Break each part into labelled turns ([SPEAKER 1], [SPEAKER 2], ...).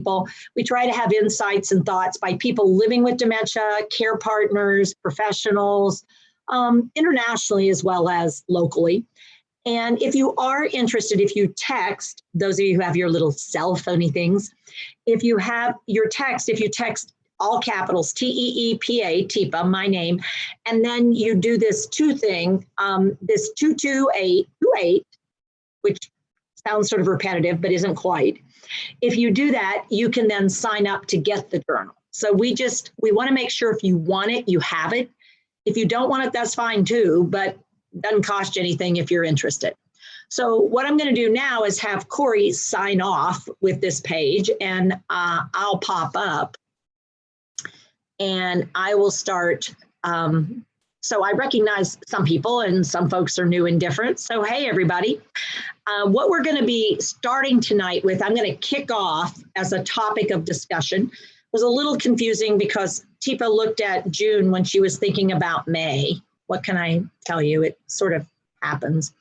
[SPEAKER 1] people. We try to have insights and thoughts by people living with dementia, care partners, professionals, internationally as well as locally. And if you are interested, if you text, those of you who have your little cell phony things, if you have your text, if you text all capitals, Teepa, Teepa, my name, and then you do this thing, this 22828, which sounds sort of repetitive, but isn't quite. If you do that, you can then sign up to get the journal. So we want to make sure if you want it, you have it. If you don't want it, that's fine too, but doesn't cost you anything if you're interested. So what I'm going to do now is have Corey sign off with this page, and I'll pop up and I will start. So I recognize some people and some folks are new and different. So hey, everybody. What we're going to be starting tonight with, I'm going to kick off as a topic of discussion. It was a little confusing because Teepa looked at June when she was thinking about May. What can I tell you? It sort of happens.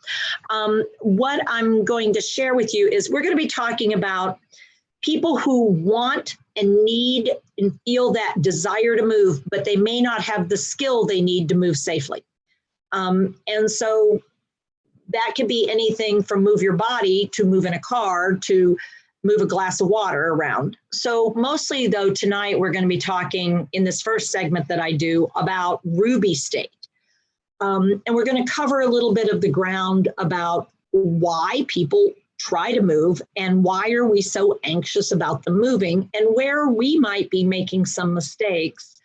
[SPEAKER 1] What I'm going to share with you is we're going to be talking about people who want and need and feel that desire to move, but they may not have the skill they need to move safely. And so that could be anything from move your body to move in a car to move a glass of water around. So mostly though, tonight we're going to be talking in this first segment that I do about Ruby state. And we're going to cover a little bit of the ground about why people try to move and why are we so anxious about them moving and where we might be making some mistakes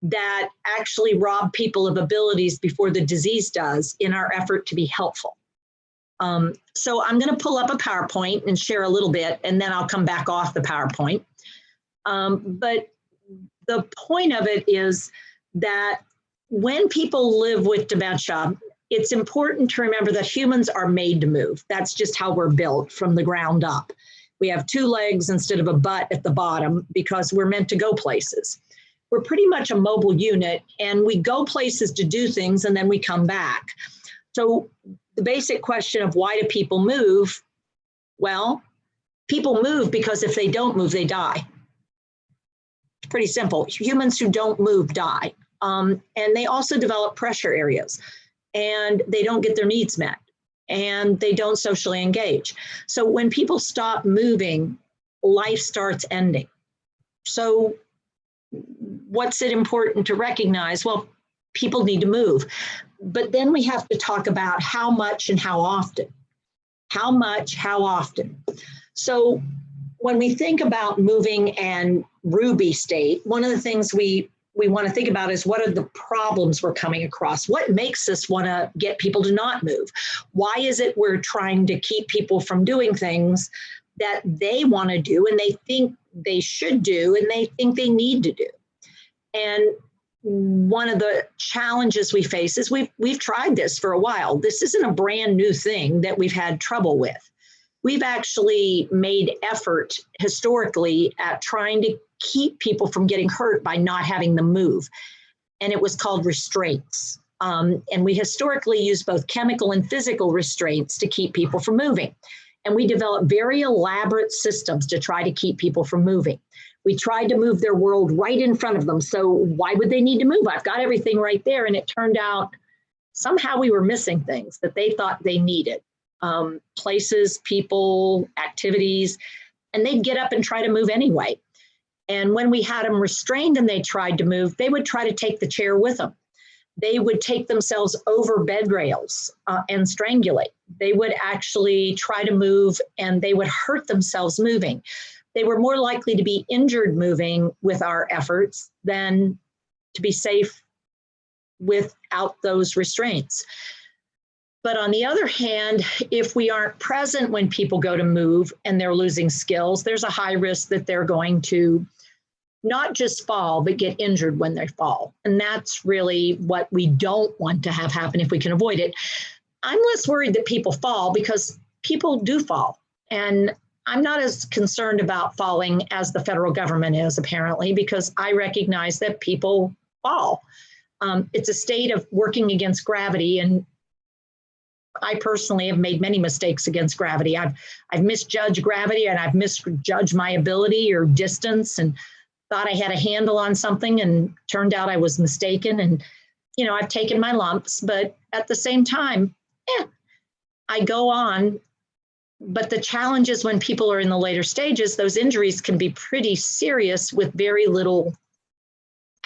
[SPEAKER 1] that actually rob people of abilities before the disease does in our effort to be helpful. So I'm going to pull up a PowerPoint and share a little bit, and then I'll come back off the PowerPoint. But the point of it is that when people live with dementia, it's important to remember that humans are made to move. That's just how we're built from the ground up. We have two legs instead of a butt at the bottom because we're meant to go places. We're pretty much a mobile unit, and we go places to do things and then we come back. So the basic question of why do people move? Well, people move because if they don't move, they die. It's pretty simple. Humans who don't move die. And they also develop pressure areas, and they don't get their needs met, and they don't socially engage. So when people stop moving, life starts ending. So what's it important to recognize? Well, people need to move, but then we have to talk about how much and how often. How much, how often. So when we think about moving and Ruby state, one of the things we want to think about is what are the problems we're coming across? What makes us want to get people to not move? Why is it we're trying to keep people from doing things that they want to do and they think they should do and they think they need to do? And one of the challenges we face is we've tried this for a while. This isn't a brand new thing that we've had trouble with. We've actually made effort historically at trying to keep people from getting hurt by not having them move. And it was called restraints. And we historically used both chemical and physical restraints to keep people from moving. And we developed very elaborate systems to try to keep people from moving. We tried to move their world right in front of them. So why would they need to move? I've got everything right there. And it turned out somehow we were missing things that they thought they needed. Places, people, activities, and they'd get up and try to move anyway. And when we had them restrained and they tried to move, they would try to take the chair with them. They would take themselves over bed rails and strangulate. They would actually try to move and they would hurt themselves moving. They were more likely to be injured moving with our efforts than to be safe without those restraints. But on the other hand, if we aren't present when people go to move and they're losing skills, there's a high risk that they're going to not just fall, but get injured when they fall. And that's really what we don't want to have happen if we can avoid it. I'm less worried that people fall because people do fall. And I'm not as concerned about falling as the federal government is, apparently, because I recognize that people fall. It's a state of working against gravity, and I personally have made many mistakes against gravity. I've misjudged gravity, and I've misjudged my ability or distance, and thought I had a handle on something, and turned out I was mistaken. And, you know, I've taken my lumps, but at the same time, I go on. But the challenge is when people are in the later stages, those injuries can be pretty serious with very little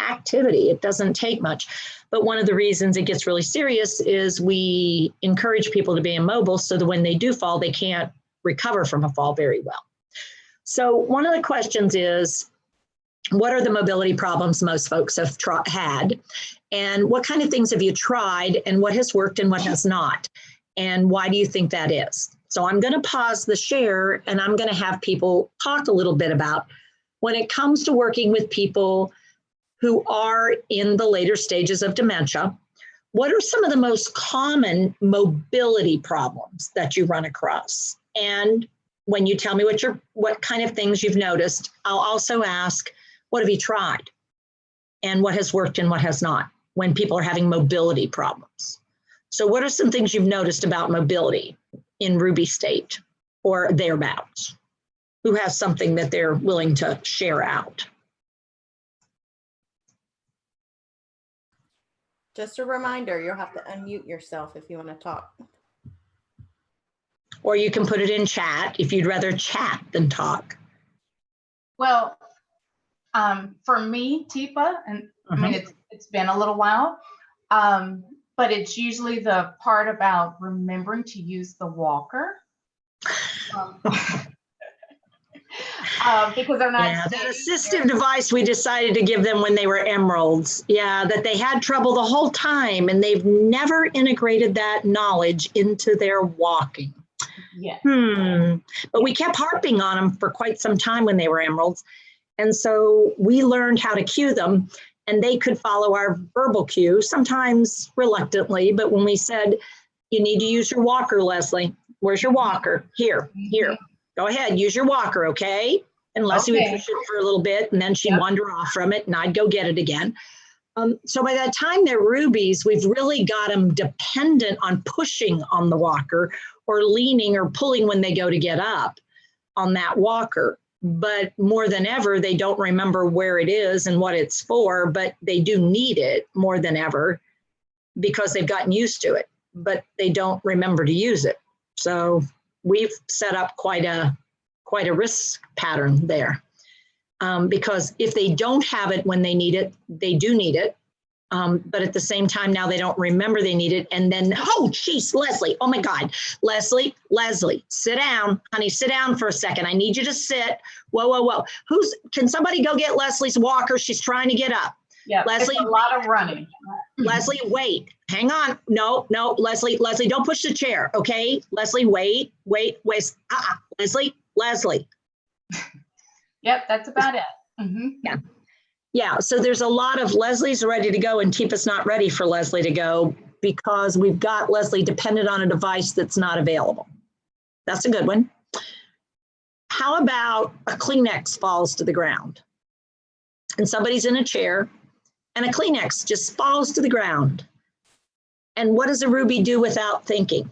[SPEAKER 1] activity. It doesn't take much. But one of the reasons it gets really serious is we encourage people to be immobile so that when they do fall, they can't recover from a fall very well. So one of the questions is, what are the mobility problems most folks have had? And what kind of things have you tried, and what has worked and what has not? And why do you think that is? So I'm going to pause the share, and I'm going to have people talk a little bit about when it comes to working with people who are in the later stages of dementia, what are some of the most common mobility problems that you run across? And when you tell me what kind of things you've noticed, I'll also ask, what have you tried? And what has worked and what has not when people are having mobility problems? So what are some things you've noticed about mobility in Ruby state or thereabouts? Who has something that they're willing to share out?
[SPEAKER 2] Just a reminder, you'll have to unmute yourself if you want to talk.
[SPEAKER 1] Or you can put it in chat if you'd rather chat than talk.
[SPEAKER 3] Well, for me, Teepa, and I mean, it's been a little while, but it's usually the part about remembering to use the walker. Because they're not.
[SPEAKER 1] That assistive device we decided to give them when they were emeralds. Yeah, that they had trouble the whole time, and they've never integrated that knowledge into their walking.
[SPEAKER 3] Yeah.
[SPEAKER 1] But we kept harping on them for quite some time when they were emeralds. And so we learned how to cue them, and they could follow our verbal cue, sometimes reluctantly. But when we said, you need to use your walker, Leslie, where's your walker? Here. Go ahead, use your walker, okay? And Leslie would push it for a little bit, and then she'd wander off from it, and I'd go get it again. So by that time they're rubies, we've really got them dependent on pushing on the walker or leaning or pulling when they go to get up on that walker. But more than ever, they don't remember where it is and what it's for, but they do need it more than ever because they've gotten used to it, but they don't remember to use it. So we've set up quite a risk pattern there, because if they don't have it when they need it, they do need it. But at the same time, now they don't remember they need it. And then, oh, geez, Leslie, oh my God, Leslie, sit down, honey, sit down for a second. I need you to sit. Whoa. Can somebody go get Leslie's walker? She's trying to get up.
[SPEAKER 3] Yeah,
[SPEAKER 1] Leslie,
[SPEAKER 3] it's a lot of running.
[SPEAKER 1] Leslie, wait, hang on. No, Leslie, don't push the chair. Okay, Leslie, wait. Leslie.
[SPEAKER 3] Yep, that's about it.
[SPEAKER 1] Yeah, so there's a lot of Leslie's ready to go and Teepa's not ready for Leslie to go because we've got Leslie dependent on a device that's not available. That's a good one. How about a Kleenex falls to the ground and somebody's in a chair and a Kleenex just falls to the ground? And what does a Ruby do without thinking?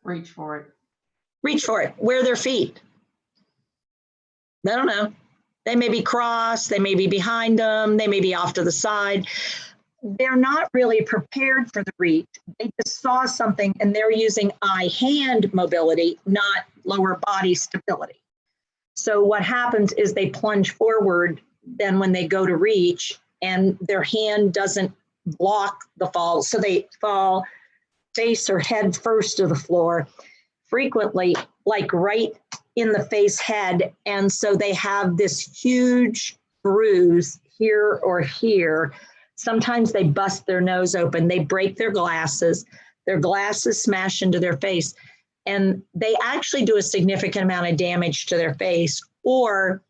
[SPEAKER 3] Reach for it.
[SPEAKER 1] Where are their feet? I don't know. They may be crossed, they may be behind them, they may be off to the side. They're not really prepared for the reach. They just saw something and they're using eye-hand mobility, not lower body stability. So what happens is they plunge forward, then when they go to reach and their hand doesn't block the fall, so they fall face or head first to the floor, frequently like right in the face head. And so they have this huge bruise here or here. Sometimes they bust their nose open, they break their glasses smash into their face, and they actually do a significant amount of damage to their face, or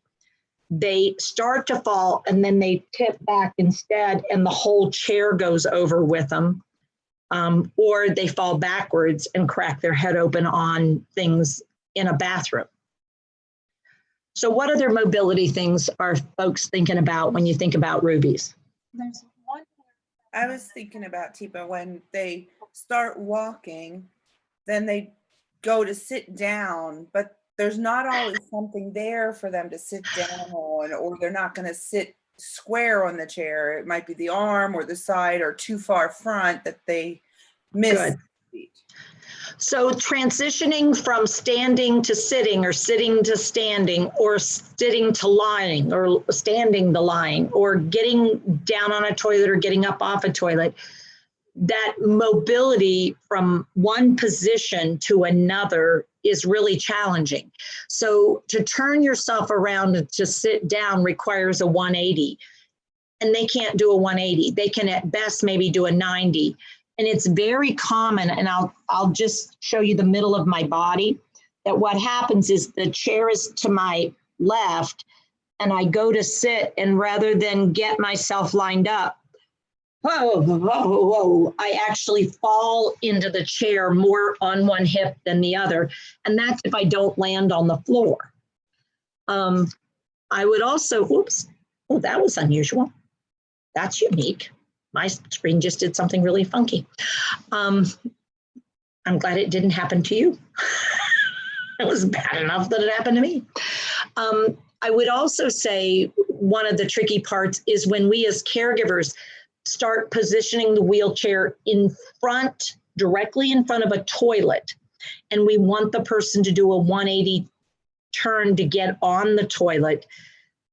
[SPEAKER 1] they start to fall and then they tip back instead and the whole chair goes over with them, or they fall backwards and crack their head open on things in a bathroom. So what other mobility things are folks thinking about when you think about rubies?
[SPEAKER 4] I was thinking about Teepa when they start walking, then they go to sit down, but there's not always something there for them to sit down on, or they're not going to sit square on the chair. It might be the arm or the side or too far front that they miss.
[SPEAKER 1] Good. So transitioning from standing to sitting, or sitting to standing, or sitting to lying, or standing to lying, or getting down on a toilet or getting up off a toilet, that mobility from one position to another is really challenging. So to turn yourself around and to sit down requires a 180, and they can't do a 180. They can at best maybe do a 90. And it's very common, and I'll just show you the middle of my body, that what happens is the chair is to my left, and I go to sit, and rather than get myself lined up, I actually fall into the chair more on one hip than the other. And that's if I don't land on the floor. I would also, that was unusual. That's unique. My screen just did something really funky. I'm glad it didn't happen to you. It was bad enough that it happened to me. I would also say one of the tricky parts is when we as caregivers start positioning the wheelchair in front, directly in front of a toilet, and we want the person to do a 180 turn to get on the toilet.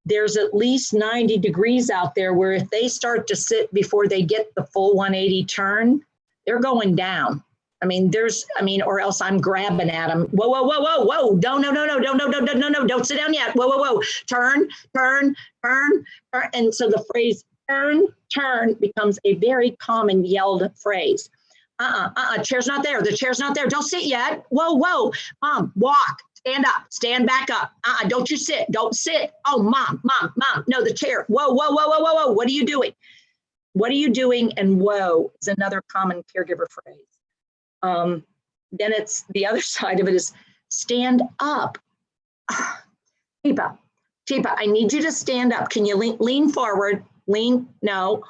[SPEAKER 1] There's at least 90 degrees out there where if they start to sit before they get the full 180 turn, they're going down. Or else I'm grabbing at them. Whoa. No, don't sit down yet. Whoa. Turn. And so the phrase turn becomes a very common yelled phrase. Chair's not there. The chair's not there. Don't sit yet. Whoa. Mom, walk. Stand up, stand back up. Don't you sit, don't sit. Oh, mom, no, the chair. Whoa. What are you doing? And whoa is another common caregiver phrase. Then it's the other side of it is stand up. Teepa, I need you to stand up. Can you lean forward? No,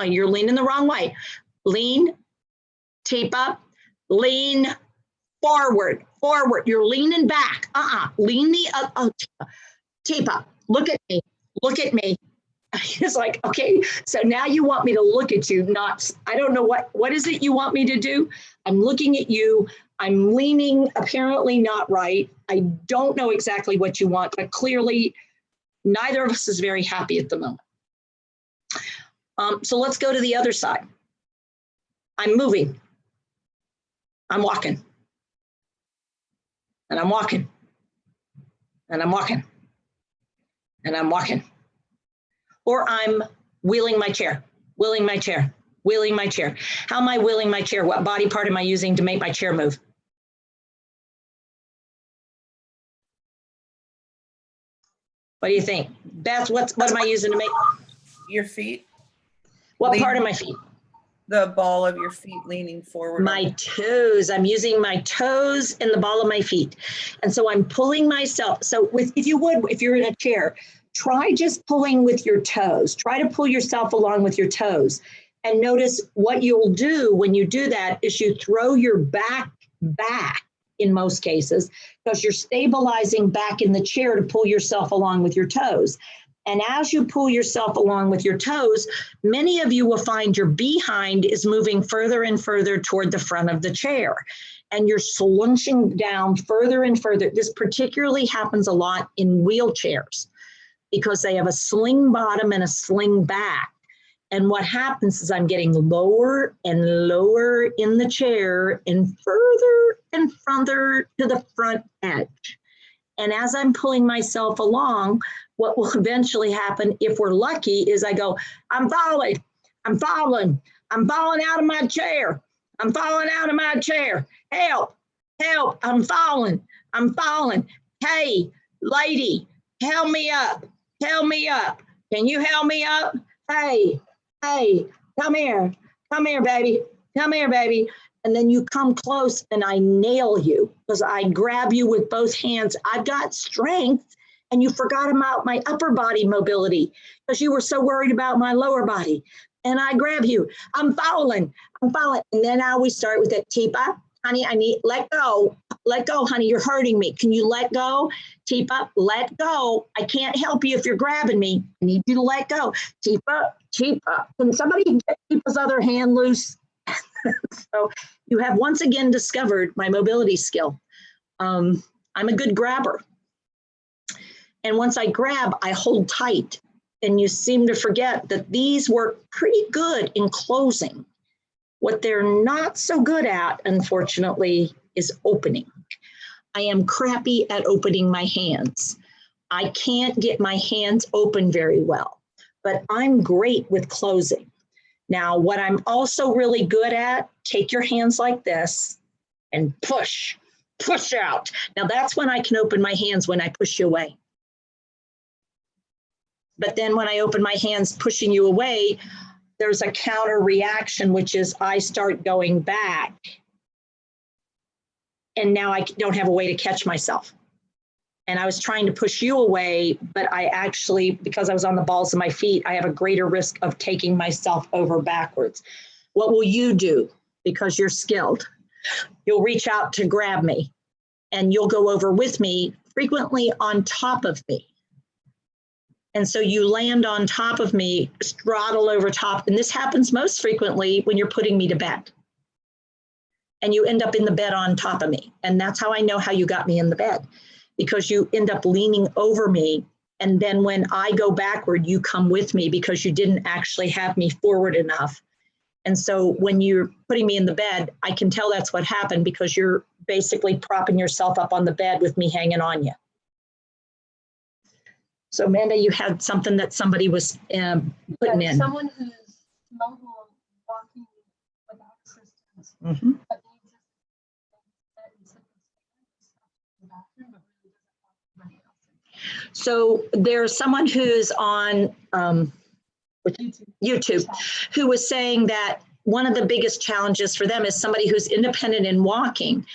[SPEAKER 1] you're leaning the wrong way. Lean, Teepa, lean forward. You're leaning back. Lean the Teepa, look at me. It's like, okay, so now you want me to look at you, I don't know what is it you want me to do? I'm looking at you. I'm leaning apparently not right. I don't know exactly what you want, but clearly neither of us is very happy at the moment. So let's go to the other side. I'm moving. I'm walking. And I'm walking. And I'm walking. And I'm walking. Or I'm wheeling my chair. How am I wheeling my chair? What body part am I using to make my chair move? What do you think? Beth, what am I using to make?
[SPEAKER 4] Your feet.
[SPEAKER 1] What part of my feet?
[SPEAKER 4] The ball of your feet leaning forward.
[SPEAKER 1] My toes. I'm using my toes and the ball of my feet. And so I'm pulling myself. So if you're in a chair, try just pulling with your toes. Try to pull yourself along with your toes. And notice what you'll do when you do that is you throw your back in most cases, because you're stabilizing back in the chair to pull yourself along with your toes. And as you pull yourself along with your toes, many of you will find your behind is moving further and further toward the front of the chair. And you're slouching down further and further. This particularly happens a lot in wheelchairs because they have a sling bottom and a sling back. And what happens is I'm getting lower and lower in the chair and further to the front edge. And as I'm pulling myself along, what will eventually happen, if we're lucky, is I go, I'm falling out of my chair. Help, I'm falling. Hey, lady, help me up. Can you help me up? Hey, come here, baby. And then you come close and I nail you because I grab you with both hands. I've got strength and you forgot about my upper body mobility because you were so worried about my lower body. and I grab you. I'm fouling. And then I always start with it, Teepa, honey, I need, let go, honey, you're hurting me. Can you let go? Teepa, let go. I can't help you if you're grabbing me. I need you to let go. Teepa, can somebody get Teepa's other hand loose? So you have once again discovered my mobility skill. I'm a good grabber. And once I grab, I hold tight. And you seem to forget that these work pretty good in closing. What they're not so good at, unfortunately, is opening. I am crappy at opening my hands. I can't get my hands open very well, but I'm great with closing. Now, what I'm also really good at, take your hands like this and push out. Now that's when I can open my hands, when I push you away. But then when I open my hands pushing you away, there's a counter reaction, which is I start going back. And now I don't have a way to catch myself. And I was trying to push you away, but I actually, because I was on the balls of my feet, I have a greater risk of taking myself over backwards. What will you do? Because you're skilled. You'll reach out to grab me and you'll go over with me, frequently on top of me. And so you land on top of me, straddle over top. And this happens most frequently when you're putting me to bed. And you end up in the bed on top of me. And that's how I know how you got me in the bed, because you end up leaning over me. And then when I go backward, you come with me because you didn't actually have me forward enough. And so when you're putting me in the bed, I can tell that's what happened, because you're basically propping yourself up on the bed with me hanging on you. So Amanda, you had something that somebody was putting in.
[SPEAKER 5] Someone who's mobile, walking without assistance, but needs
[SPEAKER 1] So there's someone who's on YouTube who was saying that one of the biggest challenges for them is somebody who's independent in walking.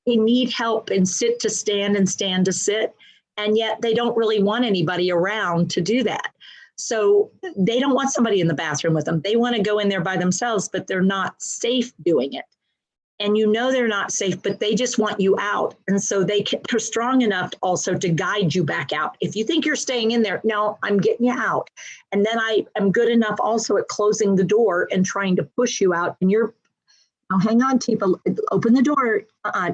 [SPEAKER 1] They need help in sit to stand and stand to sit. And yet they don't really want anybody around to do that. So they don't want somebody in the bathroom with them. They want to go in there by themselves, but they're not safe doing it. And you know they're not safe, but they just want you out. And so they're strong enough also to guide you back out. If you think you're staying in there, no, I'm getting you out. And then I am good enough also at closing the door and trying to push you out. And you're, oh, hang on, Teepa, open the door.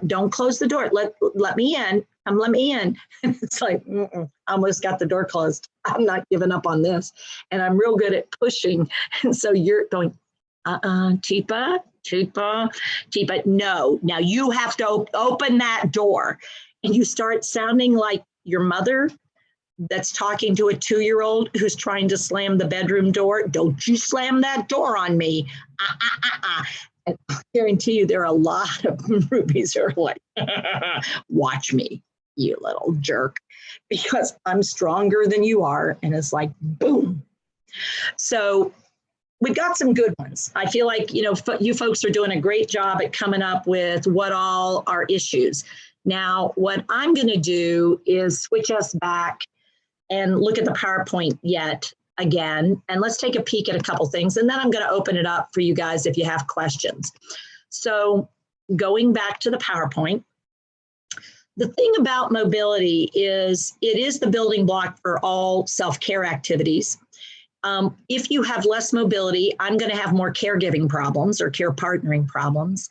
[SPEAKER 1] Don't close the door. Let me in. Let me in. And it's like, I almost got the door closed. I'm not giving up on this. And I'm real good at pushing. And so you're going, Teepa, no. Now you have to open that door. And you start sounding like your mother that's talking to a 2-year-old who's trying to slam the bedroom door. Don't you slam that door on me. And I guarantee you there are a lot of rubies who are like, watch me, you little jerk, because I'm stronger than you are. And it's like, boom. So we've got some good ones. I feel like, you folks are doing a great job at coming up with what all are issues. Now, what I'm going to do is switch us back and look at the PowerPoint yet again, and let's take a peek at a couple things, and then I'm going to open it up for you guys if you have questions. So going back to the PowerPoint, the thing about mobility is it is the building block for all self-care activities. If you have less mobility, I'm going to have more caregiving problems or care partnering problems.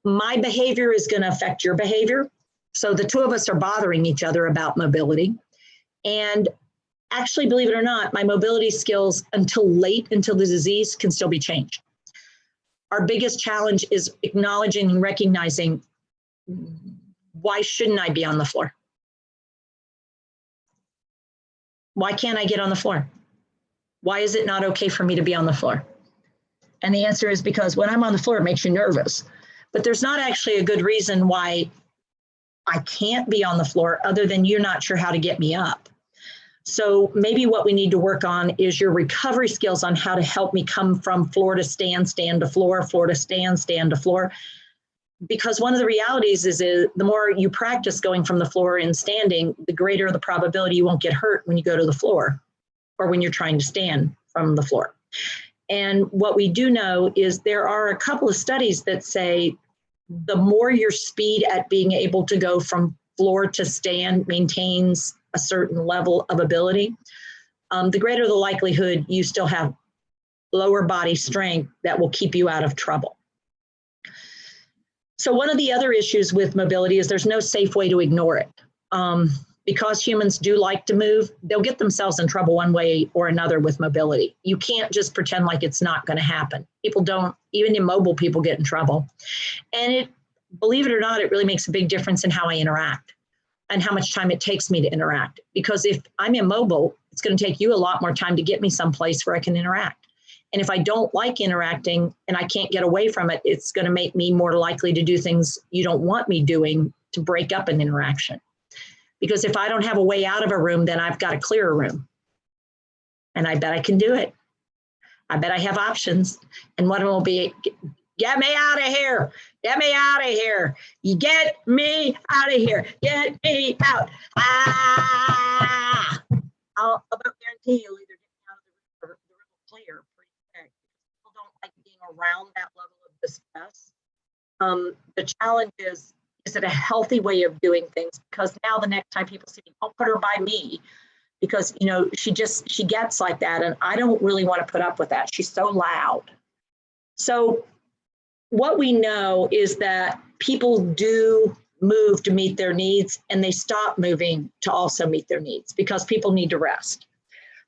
[SPEAKER 1] My behavior is going to affect your behavior. So the two of us are bothering each other about mobility. And actually, believe it or not, my mobility skills until the disease can still be changed. Our biggest challenge is acknowledging and recognizing, why shouldn't I be on the floor? Why can't I get on the floor? Why is it not okay for me to be on the floor? And the answer is because when I'm on the floor, it makes you nervous. But there's not actually a good reason why I can't be on the floor other than you're not sure how to get me up. So maybe what we need to work on is your recovery skills on how to help me come from floor to stand, stand to floor, floor to stand, stand to floor. Because one of the realities is the more you practice going from the floor and standing, the greater the probability you won't get hurt when you go to the floor or when you're trying to stand from the floor. And what we do know is there are a couple of studies that say the more your speed at being able to go from floor to stand maintains a certain level of ability, the greater the likelihood you still have lower body strength that will keep you out of trouble. So one of the other issues with mobility is there's no safe way to ignore it. Because humans do like to move, they'll get themselves in trouble one way or another with mobility. You can't just pretend like it's not going to happen. People don't, even immobile people get in trouble. And it, believe it or not, it really makes a big difference in how I interact and how much time it takes me to interact. Because if I'm immobile, it's going to take you a lot more time to get me someplace where I can interact. And if I don't like interacting and I can't get away from it, it's going to make me more likely to do things you don't want me doing to break up an interaction. Because if I don't have a way out of a room, then I've got to clear a room. And I bet I can do it. I bet I have options. And one of them will be, get me out of here. Get me out of here. You get me out of here. Get me out. Ah! I'll about guarantee you'll either get me out of the room or the room will clear pretty quick. People don't like being around that level of distress. The challenge is it a healthy way of doing things? Because now the next time people see me, don't put her by me, because you know she gets like that, and I don't really want to put up with that. She's so loud. So what we know is that people do move to meet their needs, and they stop moving to also meet their needs because people need to rest.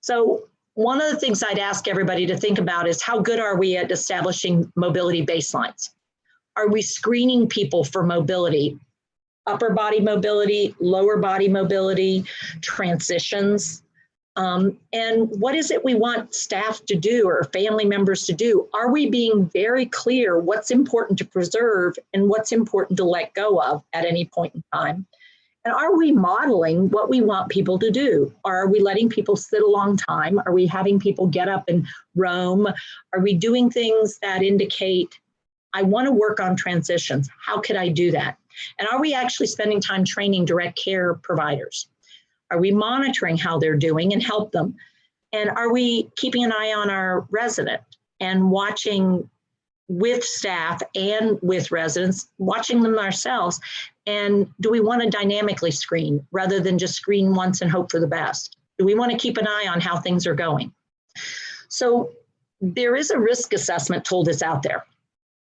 [SPEAKER 1] So one of the things I'd ask everybody to think about is how good are we at establishing mobility baselines? Are we screening people for mobility, upper body mobility, lower body mobility, transitions? And what is it we want staff to do or family members to do? Are we being very clear what's important to preserve and what's important to let go of at any point in time? And are we modeling what we want people to do? Are we letting people sit a long time? Are we having people get up and roam? Are we doing things that indicate, I want to work on transitions. How could I do that? And are we actually spending time training direct care providers? Are we monitoring how they're doing and help them? And are we keeping an eye on our resident and watching with staff and with residents, watching them ourselves? And do we want to dynamically screen rather than just screen once and hope for the best? Do we want to keep an eye on how things are going? So there is a risk assessment tool that's out there.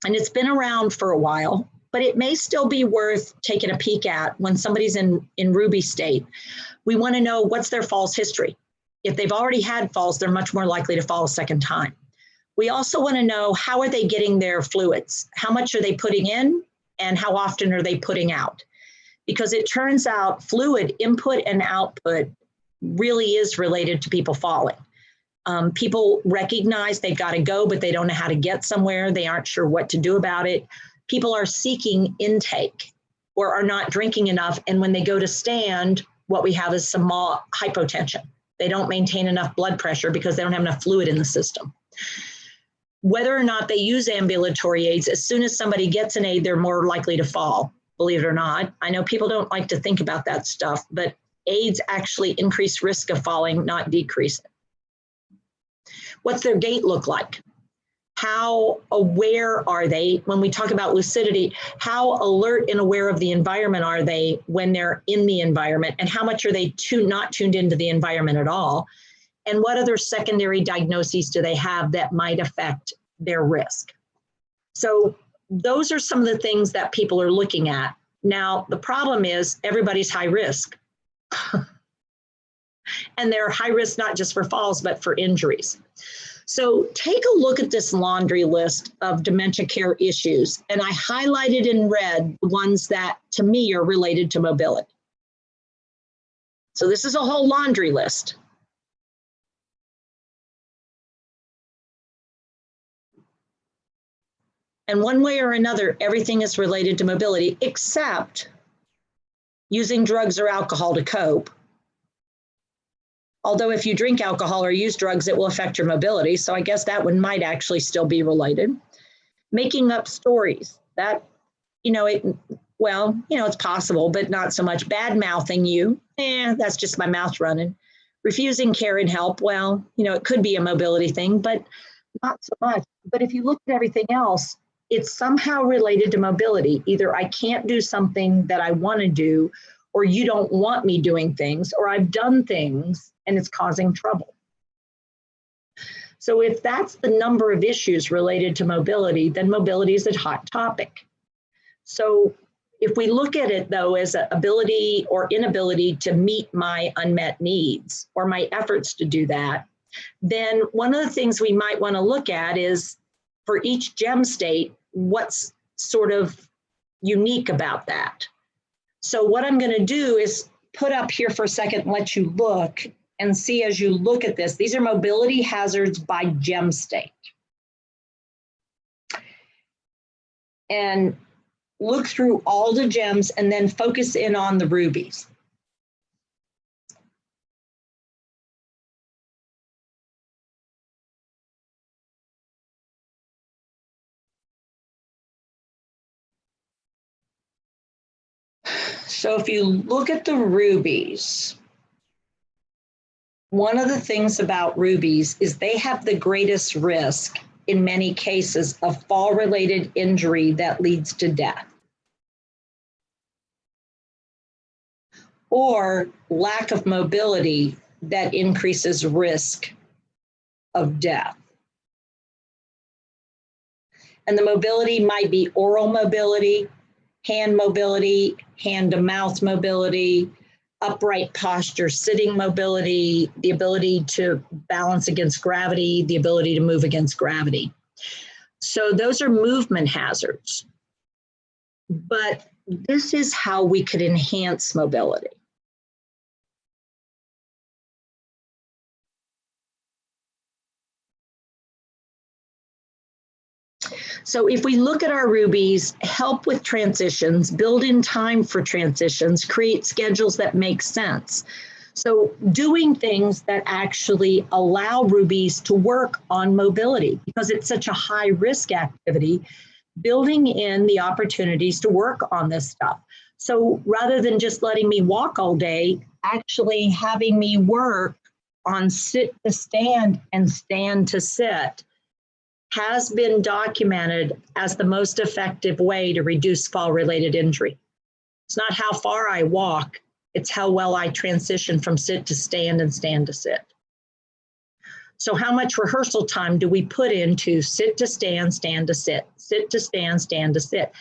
[SPEAKER 1] And it's been around for a while, but it may still be worth taking a peek at when somebody's in Ruby state. We want to know what's their falls history. If they've already had falls, they're much more likely to fall a second time. We also want to know how are they getting their fluids? How much are they putting in and how often are they putting out? Because it turns out fluid input and output really is related to people falling. People recognize they've got to go, but they don't know how to get somewhere. They aren't sure what to do about it. People are seeking intake or are not drinking enough. And when they go to stand, what we have is some hypotension. They don't maintain enough blood pressure because they don't have enough fluid in the system. Whether or not they use ambulatory aids, as soon as somebody gets an aid, they're more likely to fall, believe it or not. I know people don't like to think about that stuff, but aids actually increase risk of falling, not decrease it. What's their gait look like? How aware are they? When we talk about lucidity, how alert and aware of the environment are they when they're in the environment? And how much are they not tuned into the environment at all? And what other secondary diagnoses do they have that might affect their risk? So those are some of the things that people are looking at. Now, the problem is everybody's high risk. And they're high risk not just for falls, but for injuries. So take a look at this laundry list of dementia care issues. And I highlighted in red the ones that to me are related to mobility. So this is a whole laundry list. And one way or another, everything is related to mobility, except using drugs or alcohol to cope. Although if you drink alcohol or use drugs, it will affect your mobility. So I guess that one might actually still be related. Making up stories that, it's possible, but not so much. Bad mouthing you, that's just my mouth running. Refusing care and help, it could be a mobility thing, but not so much. But if you look at everything else, it's somehow related to mobility. Either I can't do something that I want to do, or you don't want me doing things, or I've done things and it's causing trouble. So if that's the number of issues related to mobility, then mobility is a hot topic. So if we look at it though as an ability or inability to meet my unmet needs or my efforts to do that, then one of the things we might want to look at is for each GEM state, what's sort of unique about that. So what I'm going to do is put up here for a second and let you look and see as you look at this. These are mobility hazards by GEM state. And look through all the GEMs and then focus in on the rubies. So if you look at the rubies, one of the things about rubies is they have the greatest risk in many cases of fall-related injury that leads to death, or lack of mobility that increases risk of death. And the mobility might be oral mobility, hand to mouth mobility, upright posture, sitting mobility, the ability to balance against gravity, the ability to move against gravity. So those are movement hazards. But this is how we could enhance mobility. So if we look at our rubies, help with transitions, build in time for transitions, create schedules that make sense. So doing things that actually allow rubies to work on mobility, because it's such a high risk activity, building in the opportunities to work on this stuff. So rather than just letting me walk all day, actually having me work on sit to stand and stand to sit has been documented as the most effective way to reduce fall-related injury. It's not how far I walk, it's how well I transition from sit to stand and stand to sit. So how much rehearsal time do we put into sit to stand, stand to sit, sit to stand, stand to sit?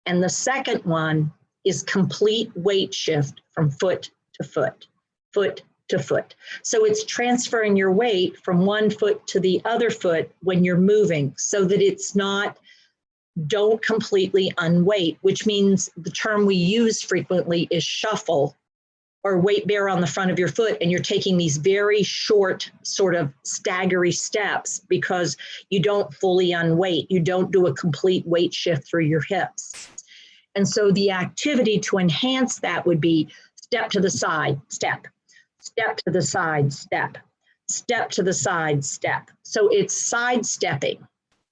[SPEAKER 1] And the second one is complete weight shift from foot to foot, foot to foot. So it's transferring your weight from one foot to the other foot when you're moving, so that it's not, don't completely unweight, which means the term we use frequently is shuffle or weight bear on the front of your foot. And you're taking these very short sort of staggery steps because you don't fully unweight. You don't do a complete weight shift through your hips. And so the activity to enhance that would be step to the side, step. Step to the side, step, step to the side, step. So it's sidestepping,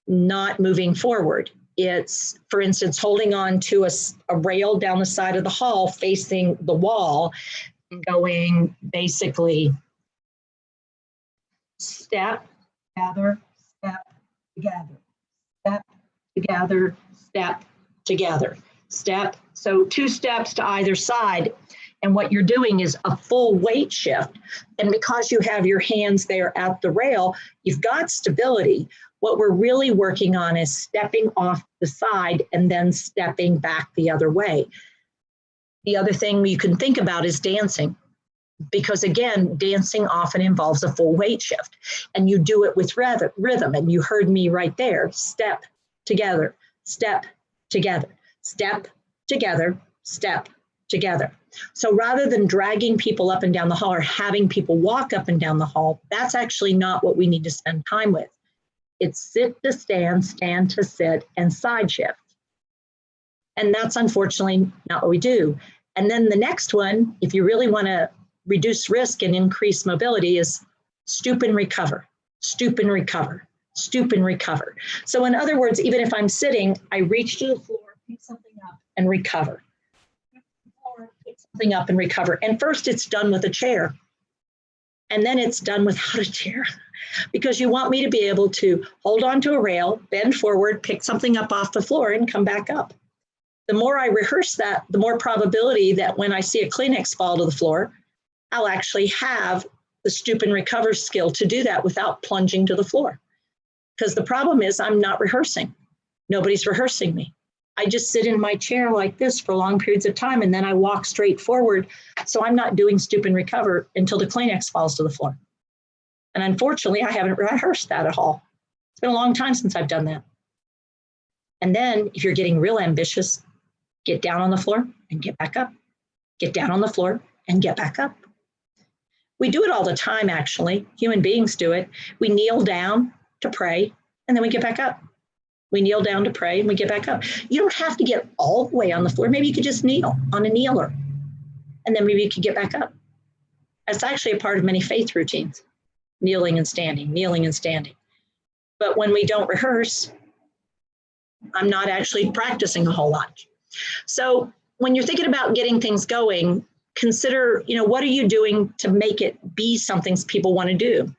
[SPEAKER 1] not moving forward. It's, for instance, holding on to a rail down the side of the hall facing the wall, going basically step, together, step, together, step, together, step, together, step. So 2 steps to either side. And what you're doing is a full weight shift. And because you have your hands there at the rail, you've got stability. What we're really working on is stepping off the side and then stepping back the other way. The other thing you can think about is dancing. Because again, dancing often involves a full weight shift. And you do it with rhythm. And you heard me right there. Step together, step together, step together, step together. So rather than dragging people up and down the hall or having people walk up and down the hall, that's actually not what we need to spend time with. It's sit to stand, stand to sit, and side shift. And that's unfortunately not what we do. And then the next one, if you really want to reduce risk and increase mobility, is stoop and recover, stoop and recover, stoop and recover. So in other words, even if I'm sitting, I reach to the floor, pick something up, and recover. Pick something up and recover. And first it's done with a chair. And then it's done without a chair. because you want me to be able to hold onto a rail, bend forward, pick something up off the floor and come back up. The more I rehearse that, the more probability that when I see a Kleenex fall to the floor, I'll actually have the stoop and recover skill to do that without plunging to the floor. Because the problem is I'm not rehearsing. Nobody's rehearsing me. I just sit in my chair like this for long periods of time, and then I walk straight forward. So I'm not doing stoop and recover until the Kleenex falls to the floor. And unfortunately, I haven't rehearsed that at all. It's been a long time since I've done that. And then if you're getting real ambitious, get down on the floor and get back up. Get down on the floor and get back up. We do it all the time, actually. Human beings do it. We kneel down to pray, and then we get back up. We kneel down to pray, and we get back up. You don't have to get all the way on the floor. Maybe you could just kneel on a kneeler, and then maybe you could get back up. That's actually a part of many faith routines, kneeling and standing, kneeling and standing. But when we don't rehearse, I'm not actually practicing a whole lot. So when you're thinking about getting things going, consider, what are you doing to make it be something people want to do?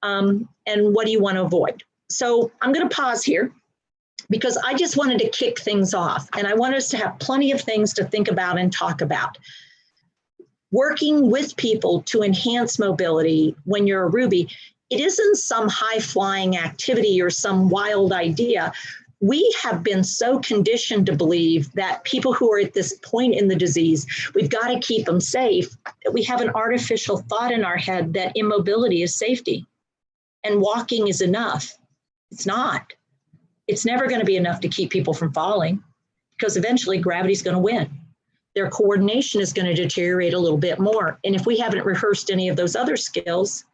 [SPEAKER 1] And what do you want to avoid? So I'm going to pause here because I just wanted to kick things off. And I want us to have plenty of things to think about and talk about. Working with people to enhance mobility when you're a Ruby, it isn't some high-flying activity or some wild idea. We have been so conditioned to believe that people who are at this point in the disease, we've got to keep them safe, that we have an artificial thought in our head that immobility is safety and walking is enough. It's not. It's never going to be enough to keep people from falling because eventually gravity's going to win. Their coordination is going to deteriorate a little bit more. And if we haven't rehearsed any of those other skills,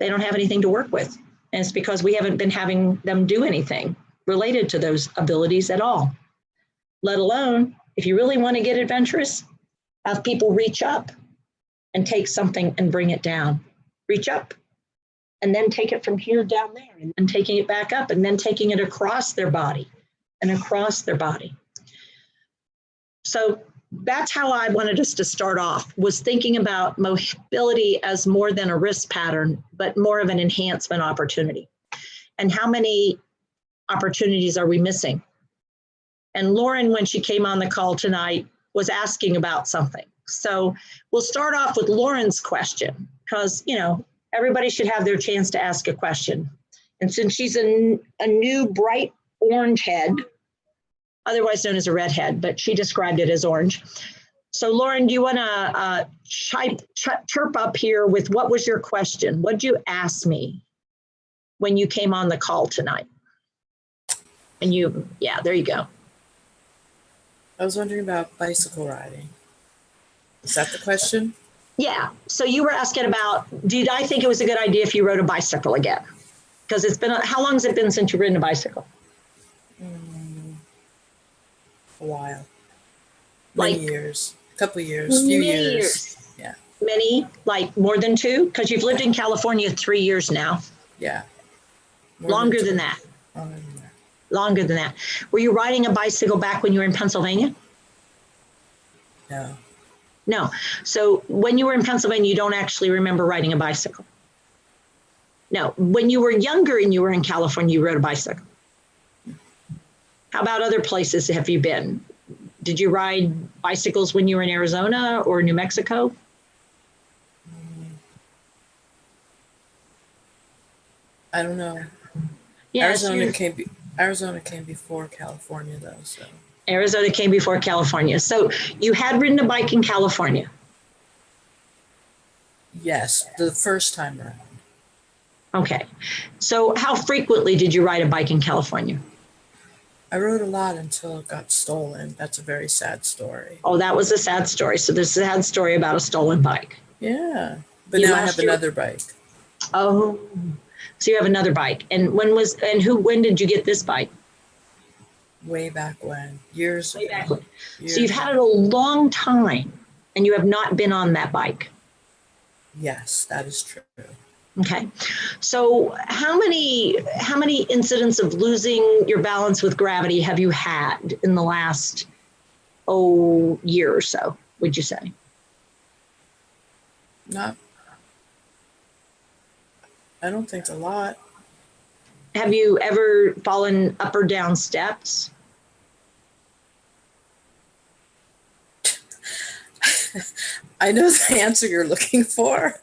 [SPEAKER 1] they don't have anything to work with. And it's because we haven't been having them do anything related to those abilities at all. Let alone, if you really want to get adventurous, have people reach up and take something and bring it down. Reach up and then take it from here down there and then taking it back up and then taking it across their body and across their body. So that's how I wanted us to start off, was thinking about mobility as more than a risk pattern, but more of an enhancement opportunity. And how many opportunities are we missing? And Lauren, when she came on the call tonight, was asking about something. So we'll start off with Lauren's question, because, everybody should have their chance to ask a question. And since she's a new bright orange head, otherwise known as a redhead, but she described it as orange. So Lauren, do you want to chirp up here with what was your question? What did you ask me when you came on the call tonight? And there you go.
[SPEAKER 6] I was wondering about bicycle riding. Is that the question?
[SPEAKER 1] Yeah. So you were asking about, did I think it was a good idea if you rode a bicycle again? Because it's been, how long has it been since you've ridden a bicycle?
[SPEAKER 6] A while.
[SPEAKER 1] Like
[SPEAKER 6] many years. A couple years. Few years. Yeah.
[SPEAKER 1] Many, like more than 2? Because you've lived in California 3 years now.
[SPEAKER 6] Yeah.
[SPEAKER 1] Longer than that.
[SPEAKER 6] Longer than that.
[SPEAKER 1] Longer than that. Were you riding a bicycle back when you were in Pennsylvania?
[SPEAKER 6] No.
[SPEAKER 1] No. So when you were in Pennsylvania, you don't actually remember riding a bicycle? No. When you were younger and you were in California, you rode a bicycle? How about other places have you been? Did you ride bicycles when you were in Arizona or New Mexico?
[SPEAKER 6] I don't know.
[SPEAKER 1] Yes,
[SPEAKER 6] Arizona came before California, though. So
[SPEAKER 1] Arizona came before California. So you had ridden a bike in California?
[SPEAKER 6] yes, the first time around.
[SPEAKER 1] Okay. So how frequently did you ride a bike in California?
[SPEAKER 6] I rode a lot until it got stolen. That's a very sad story.
[SPEAKER 1] Oh, that was a sad story. So there's a sad story about a stolen bike.
[SPEAKER 6] Yeah, but
[SPEAKER 1] You
[SPEAKER 6] now I
[SPEAKER 1] lost
[SPEAKER 6] have another bike.
[SPEAKER 1] Oh, so you have another bike. And when did you get this bike?
[SPEAKER 6] Way back when, years
[SPEAKER 1] Way
[SPEAKER 6] ago.
[SPEAKER 1] back when.
[SPEAKER 6] Years
[SPEAKER 1] So you've had it a long time and you have not been on that bike.
[SPEAKER 6] Yes, that is true.
[SPEAKER 1] Okay. So how many incidents of losing your balance with gravity have you had in the last year or so, would you say?
[SPEAKER 6] Not I don't think a lot.
[SPEAKER 1] Have you ever fallen up or down steps?
[SPEAKER 6] I know the answer you're looking for.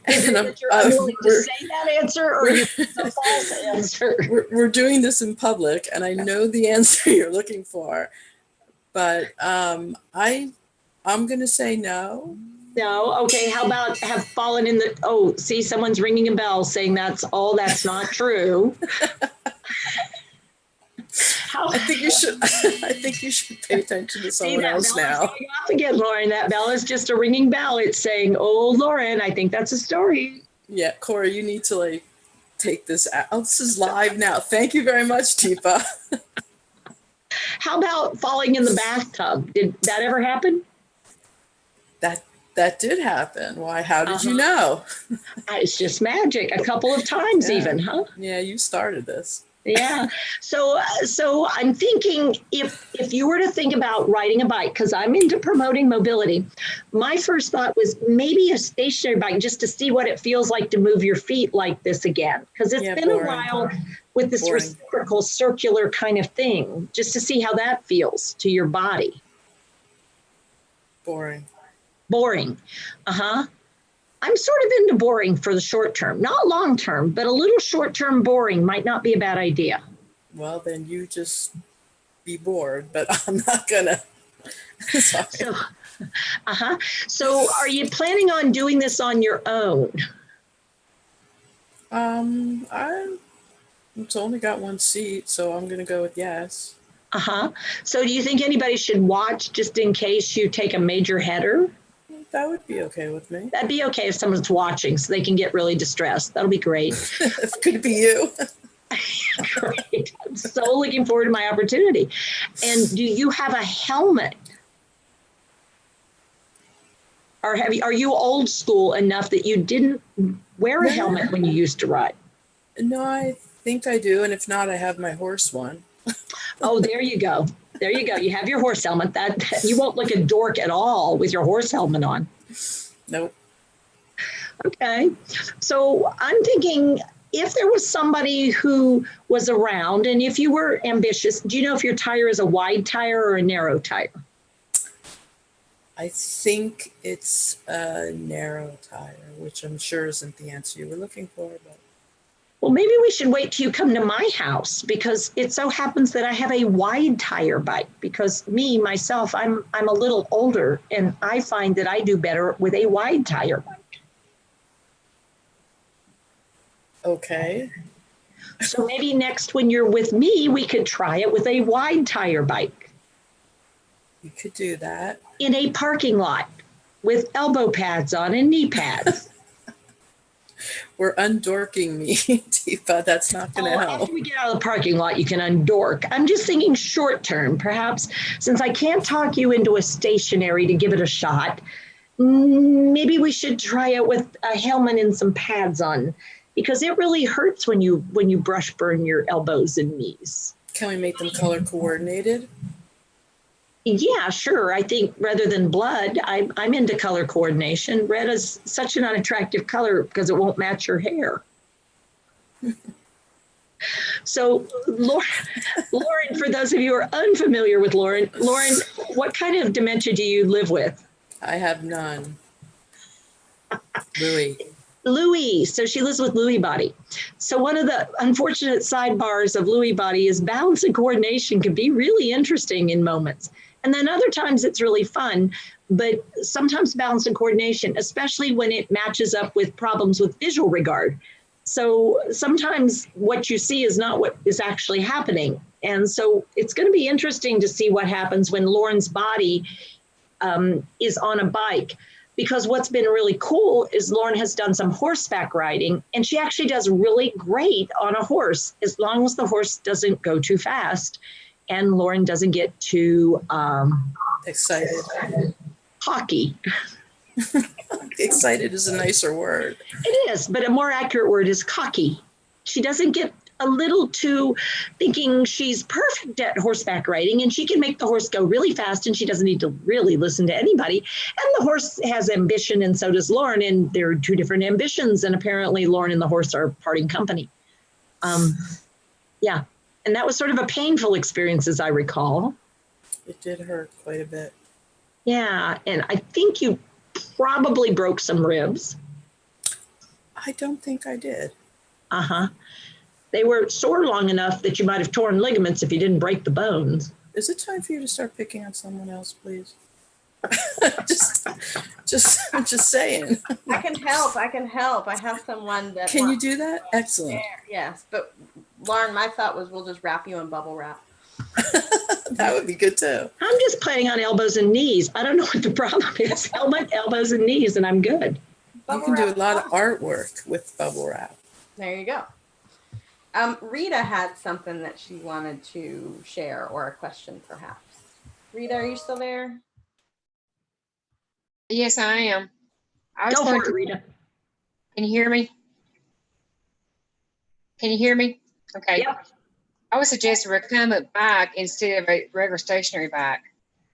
[SPEAKER 1] Is it
[SPEAKER 6] And
[SPEAKER 1] that you're unwilling to say that answer, or you it's a false answer?
[SPEAKER 6] we're doing this in public, and I know the answer you're looking for, but I'm going to say no.
[SPEAKER 1] No. Okay. How about have fallen in the? Oh, see, someone's ringing a bell saying that's all. That's not true. How,
[SPEAKER 6] I think you should. I think you should pay attention to
[SPEAKER 1] see,
[SPEAKER 6] someone
[SPEAKER 1] that
[SPEAKER 6] else
[SPEAKER 1] bell is
[SPEAKER 6] now.
[SPEAKER 1] going off again, Lauren. That bell is just a ringing bell. It's saying, "Oh, Lauren, I think that's a story."
[SPEAKER 6] Yeah, Cora, you need to like take this out. Oh, this is live now. Thank you very much, Teepa.
[SPEAKER 1] How about falling in the bathtub? Did that ever happen?
[SPEAKER 6] That did happen. Why? How did you know?
[SPEAKER 1] It's just magic. A couple of times,
[SPEAKER 6] Yeah.
[SPEAKER 1] even, huh?
[SPEAKER 6] Yeah, you started this.
[SPEAKER 1] Yeah. So I'm thinking if you were to think about riding a bike, because I'm into promoting mobility, my first thought was maybe a stationary bike just to see what it feels like to move your feet like this again. Because it's been
[SPEAKER 6] boring.
[SPEAKER 1] a while with this
[SPEAKER 6] Boring.
[SPEAKER 1] reciprocal circular kind of thing, just to see how that feels to your body.
[SPEAKER 6] Boring.
[SPEAKER 1] Boring. Uh-huh. I'm sort of into boring for the short term, not long term, but a little short term boring might not be a bad idea.
[SPEAKER 6] Well, then you just be bored, but I'm not gonna. Sorry.
[SPEAKER 1] So, So are you planning on doing this on your own?
[SPEAKER 6] It's only got one seat, so I'm gonna go with yes.
[SPEAKER 1] So do you think anybody should watch just in case you take a major header?
[SPEAKER 6] That would be okay with me.
[SPEAKER 1] That'd be okay if someone's watching so they can get really distressed. That'll be great.
[SPEAKER 6] Could it be you?
[SPEAKER 1] Great. I'm so looking forward to my opportunity. And do you have a helmet? Or are you old school enough that you didn't wear a helmet when you used to ride?
[SPEAKER 6] No, I think I do, and if not, I have my horse one.
[SPEAKER 1] Oh, there you go. There you go. You have your horse helmet. That you won't look a dork at all with your horse helmet on.
[SPEAKER 6] Nope.
[SPEAKER 1] Okay. So I'm thinking if there was somebody who was around and if you were ambitious, do you know if your tire is a wide tire or a narrow tire?
[SPEAKER 6] I think it's a narrow tire, which I'm sure isn't the answer you were looking for. But
[SPEAKER 1] Well, maybe we should wait till you come to my house because it so happens that I have a wide tire bike because myself, I'm a little older and I find that I do better with a wide tire bike.
[SPEAKER 6] okay.
[SPEAKER 1] So maybe next when you're with me, we could try it with a wide tire bike
[SPEAKER 6] You could do that.
[SPEAKER 1] in a parking lot with elbow pads on and knee pads.
[SPEAKER 6] We're undorking me, Teepa. That's not going to help.
[SPEAKER 1] After we get out of the parking lot, you can undork. I'm just thinking short term, perhaps, since I can't talk you into a stationary to give it a shot, maybe we should try it with a helmet and some pads on because it really hurts when you brush burn your elbows and knees.
[SPEAKER 6] Can we make them color coordinated?
[SPEAKER 1] Yeah, sure. I think rather than blood, I'm into color coordination. Red is such an unattractive color because it won't match your hair. So, Lauren, for those of you who are unfamiliar with Lauren, what kind of dementia do you live with?
[SPEAKER 6] I have none. Louis.
[SPEAKER 1] So she lives with Lewy body. So one of the unfortunate sidebars of Lewy body is balance and coordination can be really interesting in moments. And then other times it's really fun, but sometimes balance and coordination, especially when it matches up with problems with visual regard. So sometimes what you see is not what is actually happening. And so it's going to be interesting to see what happens when Lauren's body is on a bike. Because what's been really cool is Lauren has done some horseback riding and she actually does really great on a horse as long as the horse doesn't go too fast and Lauren doesn't get too
[SPEAKER 6] Excited.
[SPEAKER 1] cocky.
[SPEAKER 6] Excited is a nicer word.
[SPEAKER 1] It is, but a more accurate word is cocky. She doesn't get a little too thinking she's perfect at horseback riding and she can make the horse go really fast and she doesn't need to really listen to anybody. And the horse has ambition and so does Lauren, and there are two different ambitions, and apparently Lauren and the horse are parting company. Yeah, and that was sort of a painful experience as I recall.
[SPEAKER 6] It did hurt quite a bit.
[SPEAKER 1] Yeah, and I think you probably broke some ribs.
[SPEAKER 6] I don't think I did.
[SPEAKER 1] Uh-huh. They were sore long enough that you might have torn ligaments if you didn't break the bones.
[SPEAKER 6] Is it time for you to start picking on someone else, please? just saying.
[SPEAKER 2] I can help. I have someone that.
[SPEAKER 6] Can you do that? Excellent.
[SPEAKER 2] Yes, but Lauren, my thought was we'll just wrap you in bubble wrap.
[SPEAKER 6] That would be good too.
[SPEAKER 1] I'm just playing on elbows and knees. I don't know what the problem is. Helmet, elbows, and knees, and I'm good.
[SPEAKER 6] You can do a lot of artwork with bubble wrap.
[SPEAKER 2] There you go. Rita had something that she wanted to share, or a question perhaps. Rita, are you still there?
[SPEAKER 7] Yes, I am.
[SPEAKER 1] Go for it, Rita.
[SPEAKER 7] Can you hear me? Can you hear me? Okay.
[SPEAKER 1] Yep.
[SPEAKER 7] I would suggest a recumbent bike instead of a regular stationary bike.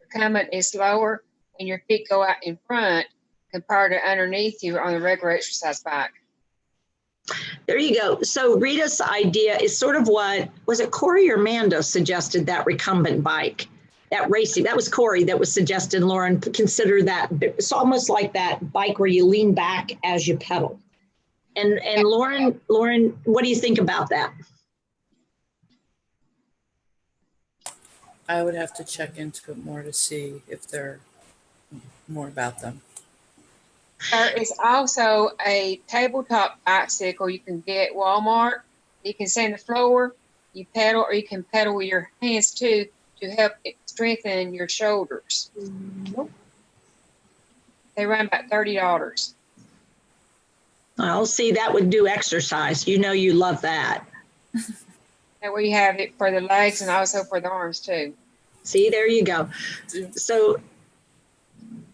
[SPEAKER 7] Recumbent is lower and your feet go out in front compared to underneath you on the regular exercise bike.
[SPEAKER 1] There you go. So Rita's idea is sort of what, was it Corey or Amanda suggested that recumbent bike, that racing? That was Corey that was suggested, Lauren, consider that. It's almost like that bike where you lean back as you pedal. And Lauren, what do you think about that?
[SPEAKER 6] I would have to check into it more to see if there are more about them.
[SPEAKER 7] There is also a tabletop bicycle you can get at Walmart. You can sit on the floor, you pedal, or you can pedal with your hands too to help strengthen your shoulders. They run about $30.
[SPEAKER 1] I'll see, that would do exercise. You know you love that.
[SPEAKER 7] That way you have it for the legs and also for the arms too.
[SPEAKER 1] See, there you go. So,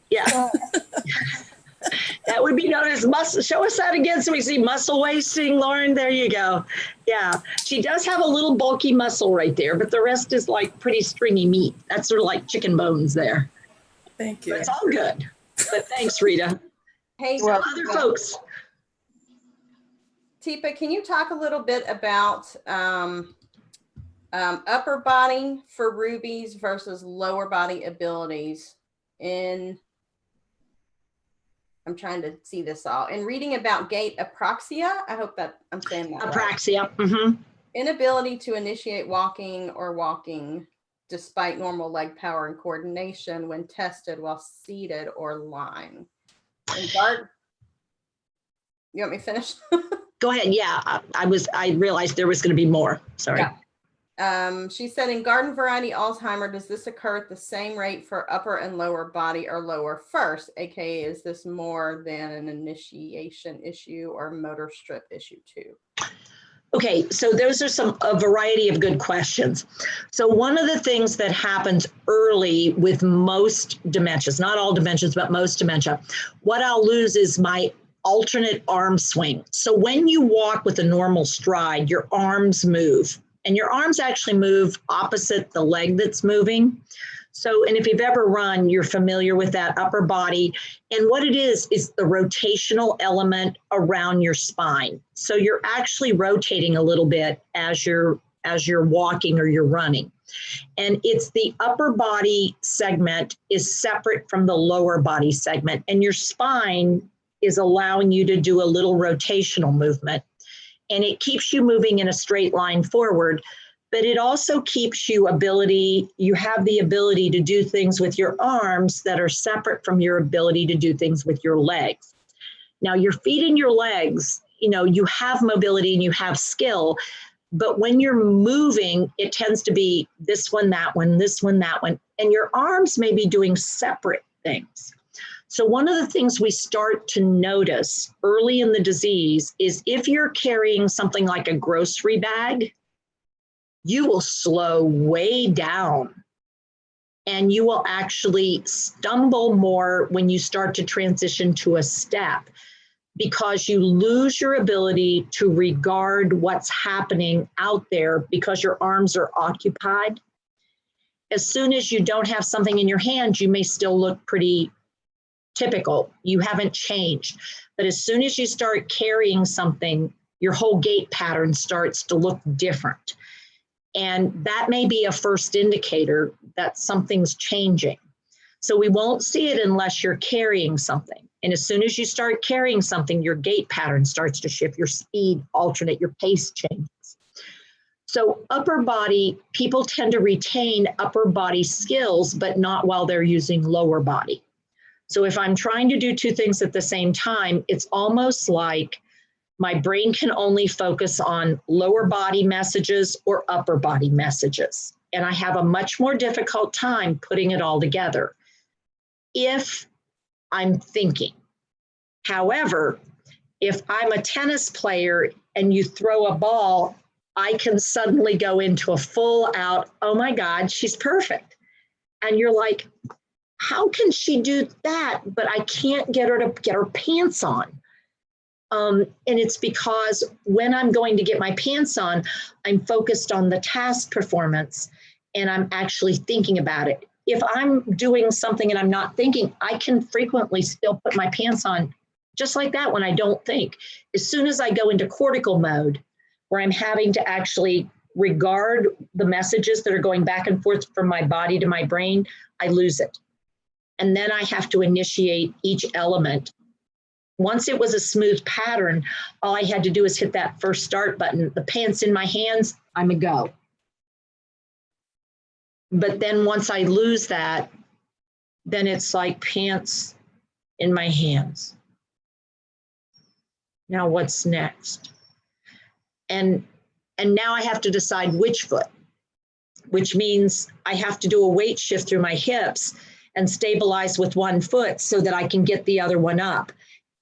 [SPEAKER 1] yeah. That would be known as muscle. Show us that again so we see muscle wasting, Lauren. There you go. Yeah, she does have a little bulky muscle right there, but the rest is like pretty stringy meat. That's sort of like chicken bones there.
[SPEAKER 6] Thank you.
[SPEAKER 1] But it's all good. But thanks, Rita.
[SPEAKER 2] Hey,
[SPEAKER 1] So other folks.
[SPEAKER 2] Teepa, can you talk a little bit about upper body for rubies versus lower body abilities I'm trying to see this all. In reading about gait apraxia, I hope that I'm saying that
[SPEAKER 1] Apraxia.
[SPEAKER 2] right.
[SPEAKER 1] Mm-hmm.
[SPEAKER 2] Inability to initiate walking or walking despite normal leg power and coordination when tested while seated or lying. You want me to finish?
[SPEAKER 1] Go ahead. Yeah, I realized there was going to be more. Sorry.
[SPEAKER 2] Yeah. She said in garden variety Alzheimer, does this occur at the same rate for upper and lower body or lower first? AKA, is this more than an initiation issue or motor strip issue too?
[SPEAKER 1] Okay, so those are a variety of good questions. So one of the things that happens early with most dementias, not all dementias, but most dementia, what I'll lose is my alternate arm swing. So when you walk with a normal stride, your arms move. And your arms actually move opposite the leg that's moving. So, and if you've ever run, you're familiar with that upper body. And what it is the rotational element around your spine. So you're actually rotating a little bit as you're walking or you're running. And it's the upper body segment is separate from the lower body segment. And your spine is allowing you to do a little rotational movement. And it keeps you moving in a straight line forward, but it also keeps you have the ability to do things with your arms that are separate from your ability to do things with your legs. Now, your feet and your legs, you have mobility and you have skill, but when you're moving, it tends to be this one, that one, this one, that one, and your arms may be doing separate things. So one of the things we start to notice early in the disease is if you're carrying something like a grocery bag, you will slow way down and you will actually stumble more when you start to transition to a step because you lose your ability to regard what's happening out there because your arms are occupied. As soon as you don't have something in your hand, you may still look pretty typical. You haven't changed. But as soon as you start carrying something, your whole gait pattern starts to look different. And that may be a first indicator that something's changing. So we won't see it unless you're carrying something. And as soon as you start carrying something, your gait pattern starts to shift, your speed alternate, your pace changes. So upper body, people tend to retain upper body skills, but not while they're using lower body. So if I'm trying to do two things at the same time, it's almost like my brain can only focus on lower body messages or upper body messages. And I have a much more difficult time putting it all together if I'm thinking. However, if I'm a tennis player and you throw a ball, I can suddenly go into a full out, oh my God, she's perfect. And you're like, how can she do that? But I can't get her to get her pants on. And it's because when I'm going to get my pants on, I'm focused on the task performance and I'm actually thinking about it. If I'm doing something and I'm not thinking, I can frequently still put my pants on just like that when I don't think. As soon as I go into cortical mode, where I'm having to actually regard the messages that are going back and forth from my body to my brain, I lose it. And then I have to initiate each element. Once it was a smooth pattern, all I had to do is hit that first start button. The pants in my hands, I'm a go. But then once I lose that, then it's like pants in my hands. Now what's next? And now I have to decide which foot, which means I have to do a weight shift through my hips and stabilize with one foot so that I can get the other one up.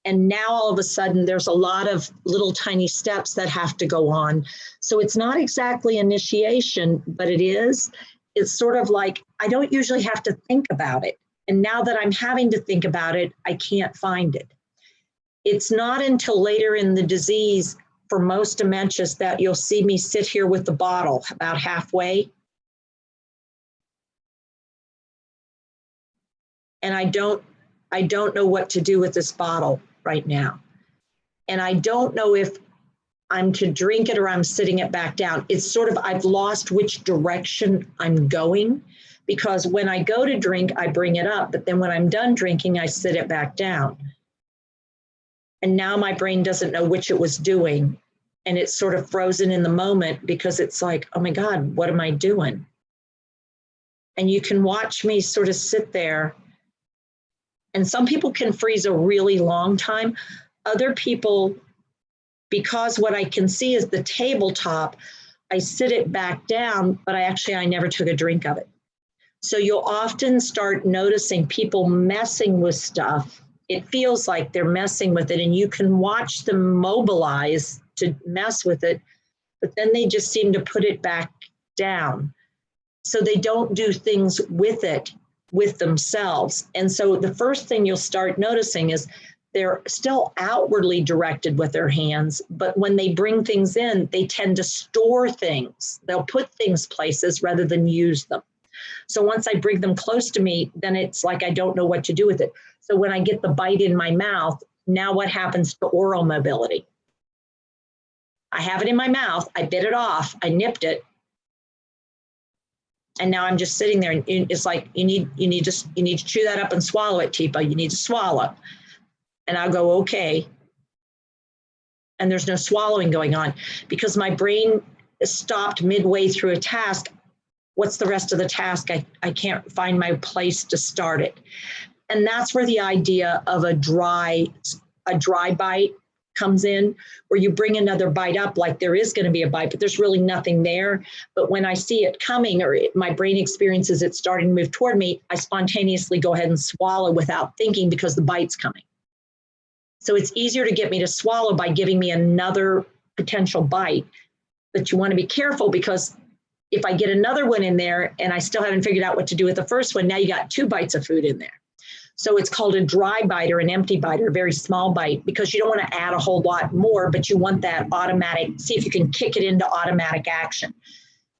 [SPEAKER 1] And now all of a sudden there's a lot of little tiny steps that have to go on. So it's not exactly initiation, but it is. It's sort of like, I don't usually have to think about it. And now that I'm having to think about it, I can't find it. It's not until later in the disease for most dementias that you'll see me sit here with the bottle about halfway. And I don't know what to do with this bottle right now. And I don't know if I'm to drink it or I'm sitting it back down. It's sort of, I've lost which direction I'm going, because when I go to drink, I bring it up, but then when I'm done drinking, I sit it back down. And now my brain doesn't know which it was doing. And it's sort of frozen in the moment because it's like, oh my God, what am I doing? And you can watch me sort of sit there. And some people can freeze a really long time. Other people, because what I can see is the tabletop, I sit it back down, but I never took a drink of it. So you'll often start noticing people messing with stuff. It feels like they're messing with it, and you can watch them mobilize to mess with it, but then they just seem to put it back down. So they don't do things with it with themselves. And so the first thing you'll start noticing is they're still outwardly directed with their hands, but when they bring things in, they tend to store things. They'll put things places rather than use them. So once I bring them close to me, then it's like I don't know what to do with it. So when I get the bite in my mouth, now what happens to oral mobility? I have it in my mouth, I bit it off, I nipped it, and now I'm just sitting there, and it's like, you need to chew that up and swallow it, Teepa. You need to swallow. And I'll go, okay. And there's no swallowing going on because my brain stopped midway through a task. What's the rest of the task? I can't find my place to start it. And that's where the idea of a dry bite comes in, where you bring another bite up like there is going to be a bite, but there's really nothing there. But when I see it coming, or my brain experiences it starting to move toward me, I spontaneously go ahead and swallow without thinking because the bite's coming. So it's easier to get me to swallow by giving me another potential bite. But you want to be careful, because if I get another one in there and I still haven't figured out what to do with the first one, now you got 2 bites of food in there. So it's called a dry bite or an empty bite or a very small bite, because you don't want to add a whole lot more, but you want that automatic, see if you can kick it into automatic action.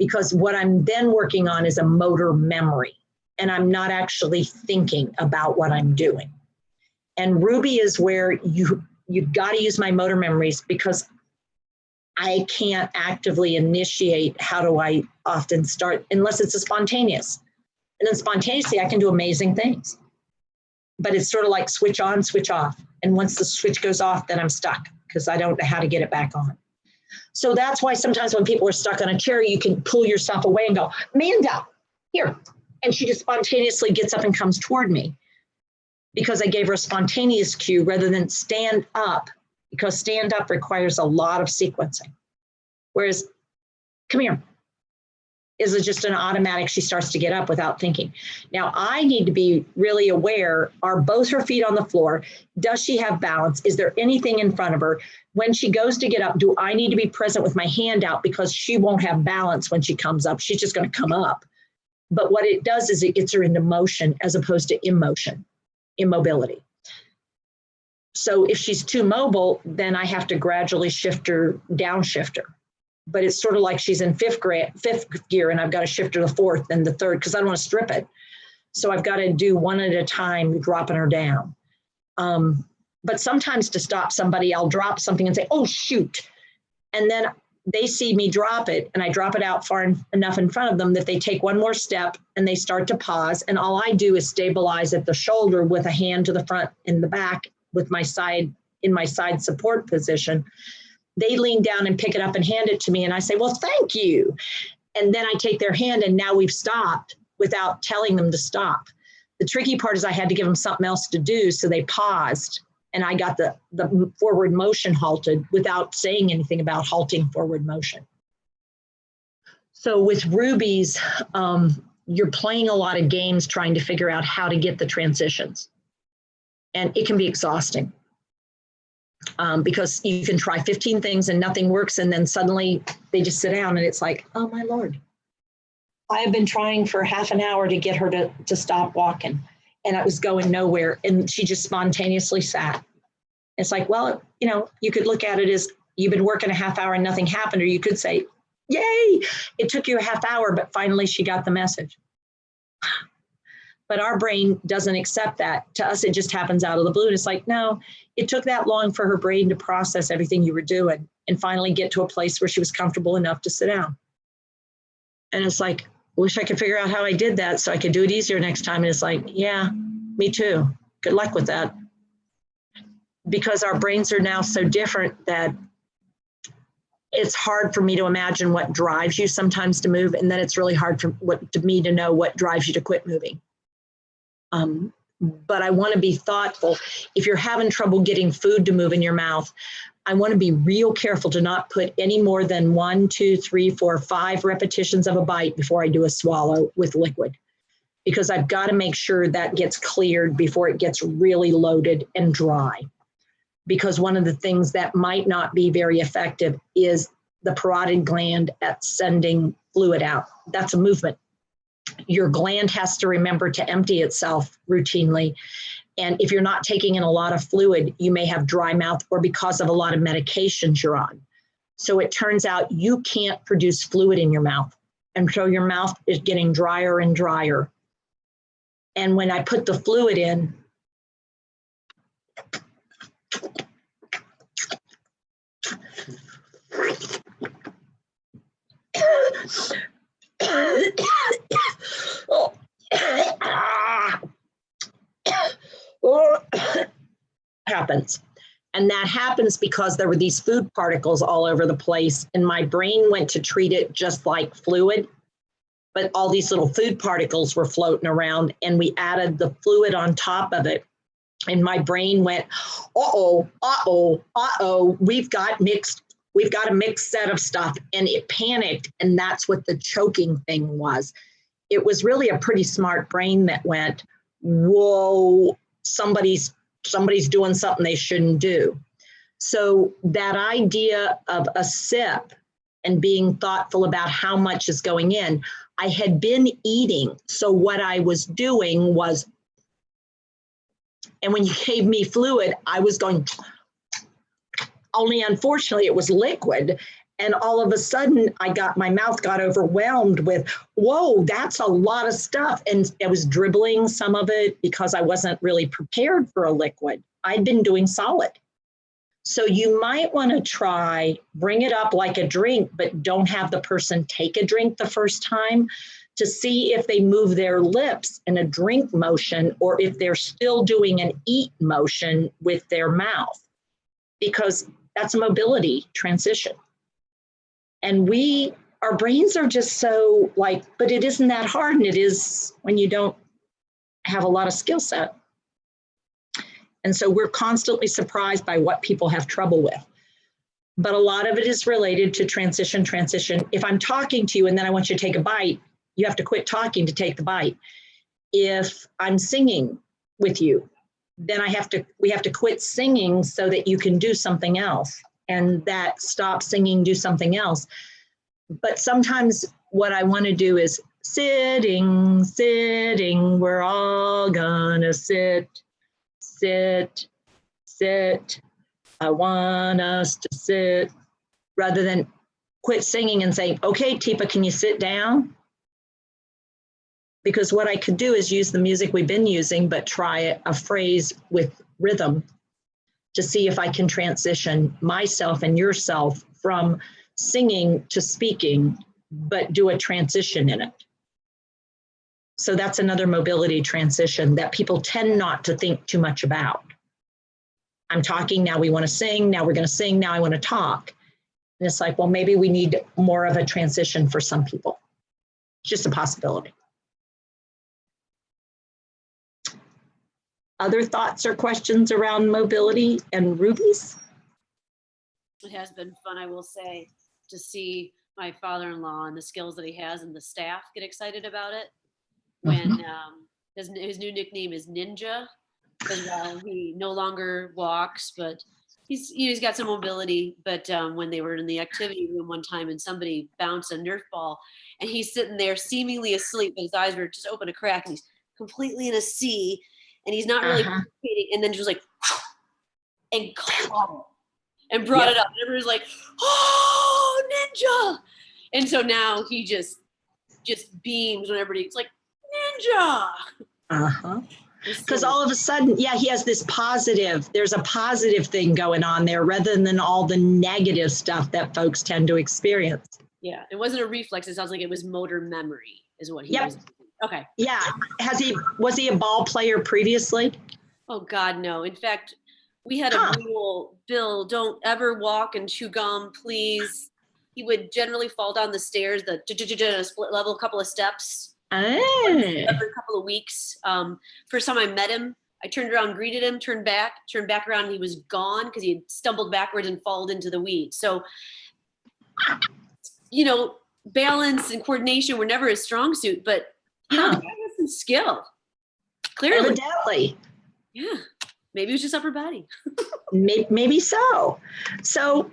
[SPEAKER 1] Because what I'm then working on is a motor memory, and I'm not actually thinking about what I'm doing. And Ruby is where you've got to use my motor memories, because I can't actively initiate. How do I often start, unless it's a spontaneous. And then spontaneously, I can do amazing things. But it's sort of like switch on, switch off. And once the switch goes off, then I'm stuck, because I don't know how to get it back on. So that's why sometimes when people are stuck on a chair, you can pull yourself away and go, Amanda, here. And she just spontaneously gets up and comes toward me, because I gave her a spontaneous cue rather than stand up, because stand up requires a lot of sequencing. Whereas, come here, is just an automatic, she starts to get up without thinking. Now I need to be really aware, are both her feet on the floor? Does she have balance? Is there anything in front of her? When she goes to get up, do I need to be present with my hand out, because she won't have balance when she comes up, she's just gonna come up. But what it does is it gets her into motion as opposed to immobility. So if she's too mobile, then I have to gradually shift her, downshift her. But it's sort of like she's in fifth gear and I've got to shift her to fourth and the third, because I don't want to strip it. So I've got to do one at a time, dropping her down. But sometimes to stop somebody, I'll drop something and say, oh, shoot. And then they see me drop it, and I drop it out far enough in front of them that they take one more step and they start to pause. And all I do is stabilize at the shoulder with a hand to the front and the back with my side, in my side support position. They lean down and pick it up and hand it to me. And I say, well, thank you. And then I take their hand, and now we've stopped without telling them to stop. The tricky part is I had to give them something else to do. So they paused, and I got the forward motion halted without saying anything about halting forward motion. So with Ruby's, you're playing a lot of games trying to figure out how to get the transitions. And it can be exhausting. Because you can try 15 things and nothing works, and then suddenly they just sit down and it's like, oh my Lord, I have been trying for half an hour to get her to stop walking, and it was going nowhere, and she just spontaneously sat. It's like, well, you know, you could look at it as you've been working a half hour and nothing happened, or you could say, yay, it took you a half hour, but finally she got the message. But our brain doesn't accept that. To us, it just happens out of the blue. And it's like, no, it took that long for her brain to process everything you were doing and finally get to a place where she was comfortable enough to sit down. And it's like, wish I could figure out how I did that so I could do it easier next time. And it's like, yeah, me too. Good luck with that. Because our brains are now so different that it's hard for me to imagine what drives you sometimes to move. And then it's really hard for me to know what drives you to quit moving. But I want to be thoughtful. If you're having trouble getting food to move in your mouth, I want to be real careful to not put any more than 1, 2, 3, 4, 5 repetitions of a bite before I do a swallow with liquid, because I've got to make sure that gets cleared before it gets really loaded and dry. Because one of the things that might not be very effective is the parotid gland at sending fluid out. That's a movement. Your gland has to remember to empty itself routinely. And if you're not taking in a lot of fluid, you may have dry mouth, or because of a lot of medications you're on. So it turns out you can't produce fluid in your mouth. And so your mouth is getting drier and drier. And when I put the fluid in, happens. And that happens because there were these food particles all over the place, and my brain went to treat it just like fluid, but all these little food particles were floating around, and we added the fluid on top of it. And my brain went, we've got a mixed set of stuff. And it panicked. And that's what the choking thing was. It was really a pretty smart brain that went, whoa, somebody's doing something they shouldn't do. So that idea of a sip and being thoughtful about how much is going in, I had been eating. So what I was doing was And when you gave me fluid, I was going, only unfortunately it was liquid. And all of a sudden my mouth got overwhelmed with, whoa, that's a lot of stuff. And I was dribbling some of it because I wasn't really prepared for a liquid. I'd been doing solid. So you might want to try, bring it up like a drink, but don't have the person take a drink the first time to see if they move their lips in a drink motion or if they're still doing an eat motion with their mouth, because that's a mobility transition. And our brains are just so but it isn't that hard, and it is when you don't have a lot of skill set. And so we're constantly surprised by what people have trouble with. But a lot of it is related to transition. If I'm talking to you and then I want you to take a bite, you have to quit talking to take the bite. If I'm singing with you, then we have to quit singing so that you can do something else. And that stop singing, do something else. But sometimes what I want to do is sitting, we're all gonna sit. I want us to sit, rather than quit singing and saying, okay, Teepa, can you sit down? Because what I could do is use the music we've been using, but try a phrase with rhythm to see if I can transition myself and yourself from singing to speaking, but do a transition in it. So that's another mobility transition that people tend not to think too much about. I'm talking, now we want to sing, now we're going to sing, now I want to talk. And it's like, well, maybe we need more of a transition for some people. It's just a possibility. Other thoughts or questions around mobility and rubies?
[SPEAKER 8] It has been fun, I will say, to see my father-in-law and the skills that he has and the staff get excited about it. When his new nickname is Ninja, because he no longer walks, but he's got some mobility. But when they were in the activity room one time and somebody bounced a Nerf ball, and he's sitting there seemingly asleep, but his eyes were just open a crack, and he's completely in a C, and he's not really participating, and then just like, and caught it and brought it up. And everyone's like, oh, Ninja. And so now he just beams when everybody's like, Ninja.
[SPEAKER 1] Because all of a sudden, he has this positive, there's a positive thing going on there rather than all the negative stuff that folks tend to experience.
[SPEAKER 8] Yeah, it wasn't a reflex. It sounds like it was motor memory is what he was. Okay.
[SPEAKER 1] Yeah. Was he a ball player previously?
[SPEAKER 8] Oh God, no. In fact, we had a rule, Bill, don't ever walk and chew gum, please. He would generally fall down the stairs, the split level, couple of steps. Every couple of weeks. First time I met him, I turned around, greeted him, turned back around, and he was gone because he had stumbled backwards and fallen into the weeds. So, balance and coordination were never his strong suit, but the guy has some skill. Clearly.
[SPEAKER 1] Evidently.
[SPEAKER 8] Yeah. Maybe it was just upper body.
[SPEAKER 1] Maybe so. So,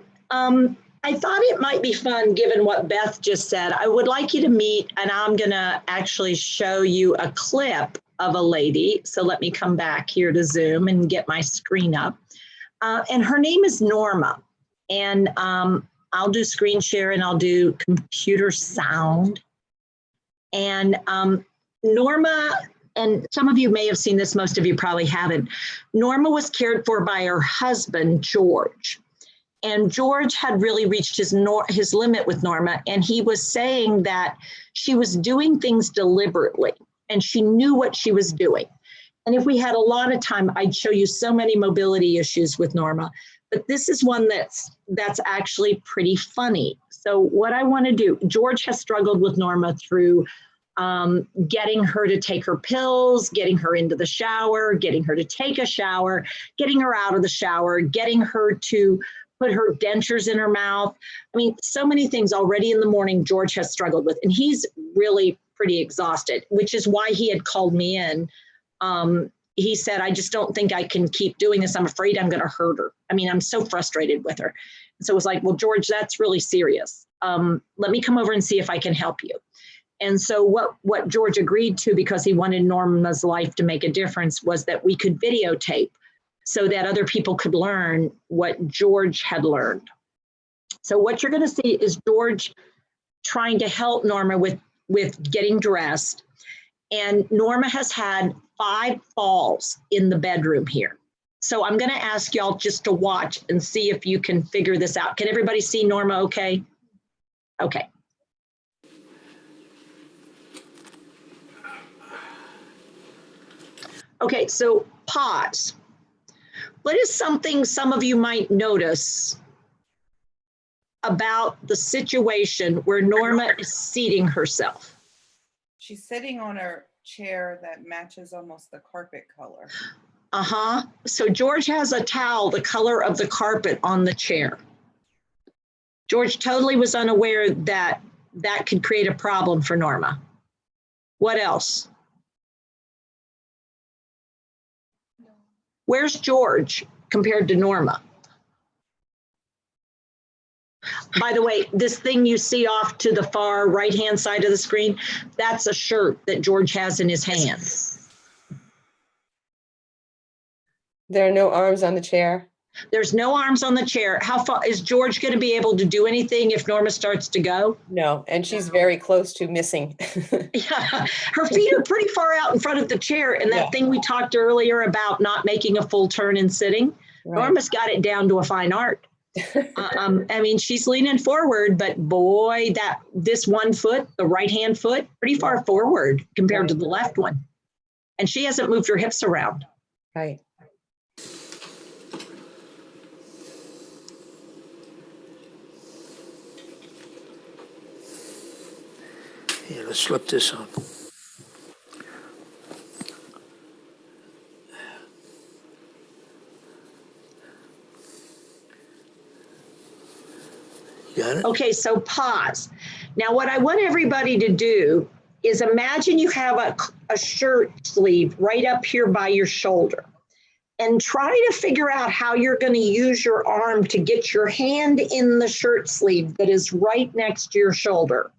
[SPEAKER 1] I thought it might be fun, given what Beth just said. I would like you to meet, and I'm going to actually show you a clip of a lady. So let me come back here to Zoom and get my screen up. And her name is Norma. And I'll do screen share and I'll do computer sound. And Norma, and some of you may have seen this, most of you probably haven't. Norma was cared for by her husband, George. And George had really reached his limit with Norma, and he was saying that she was doing things deliberately, and she knew what she was doing. And if we had a lot of time, I'd show you so many mobility issues with Norma, but this is one that's actually pretty funny. So what I want to do, George has struggled with Norma through getting her to take her pills, getting her into the shower, getting her to take a shower, getting her out of the shower, getting her to put her dentures in her mouth. I mean, so many things already in the morning George has struggled with, and he's really pretty exhausted, which is why he had called me in. He said, I just don't think I can keep doing this. I'm afraid I'm going to hurt her. I mean, I'm so frustrated with her. And so it was like, well, George, that's really serious. Let me come over and see if I can help you. And so what George agreed to, because he wanted Norma's life to make a difference, was that we could videotape so that other people could learn what George had learned. So what you're going to see is George trying to help Norma with getting dressed. And Norma has had 5 falls in the bedroom here. So I'm going to ask y'all just to watch and see if you can figure this out. Can everybody see Norma okay? Okay. Okay, so pause. What is something some of you might notice about the situation where Norma is seating herself?
[SPEAKER 4] She's sitting on her chair that matches almost the carpet color.
[SPEAKER 1] Uh-huh. So George has a towel the color of the carpet on the chair. George totally was unaware that that could create a problem for Norma. What else? Where's George compared to Norma? By the way, this thing you see off to the far right-hand side of the screen, that's a shirt that George has in his hand.
[SPEAKER 9] There are no arms on the chair.
[SPEAKER 1] There's no arms on the chair. How far is George going to be able to do anything if Norma starts to go?
[SPEAKER 9] No, and she's very close to missing.
[SPEAKER 1] Yeah, her feet are pretty far out in front of the chair. And that thing we talked earlier about not making a full turn and sitting, right. Norma's got it down to a fine art. I mean, she's leaning forward, but boy, this one foot, the right-hand foot, pretty far forward compared to the left one. And she hasn't moved her hips around.
[SPEAKER 9] Right.
[SPEAKER 10] Here, let's slip this on. Got it?
[SPEAKER 1] Okay, so pause. Now, what I want everybody to do is imagine you have a shirt sleeve right up here by your shoulder, and try to figure out how you're going to use your arm to get your hand in the shirt sleeve that is right next to your shoulder,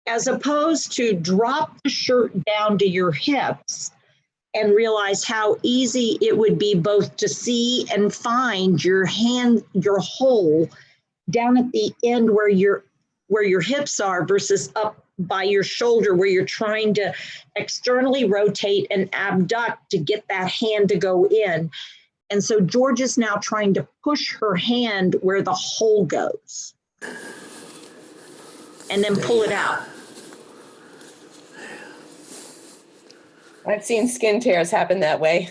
[SPEAKER 1] as opposed to drop the shirt down to your hips and realize how easy it would be both to see and find your hand, your hole down at the end where your hips are versus up by your shoulder where you're trying to externally rotate and abduct to get that hand to go in. And so George is now trying to push her hand where the hole goes and then pull it out.
[SPEAKER 9] I've seen skin tears happen that way.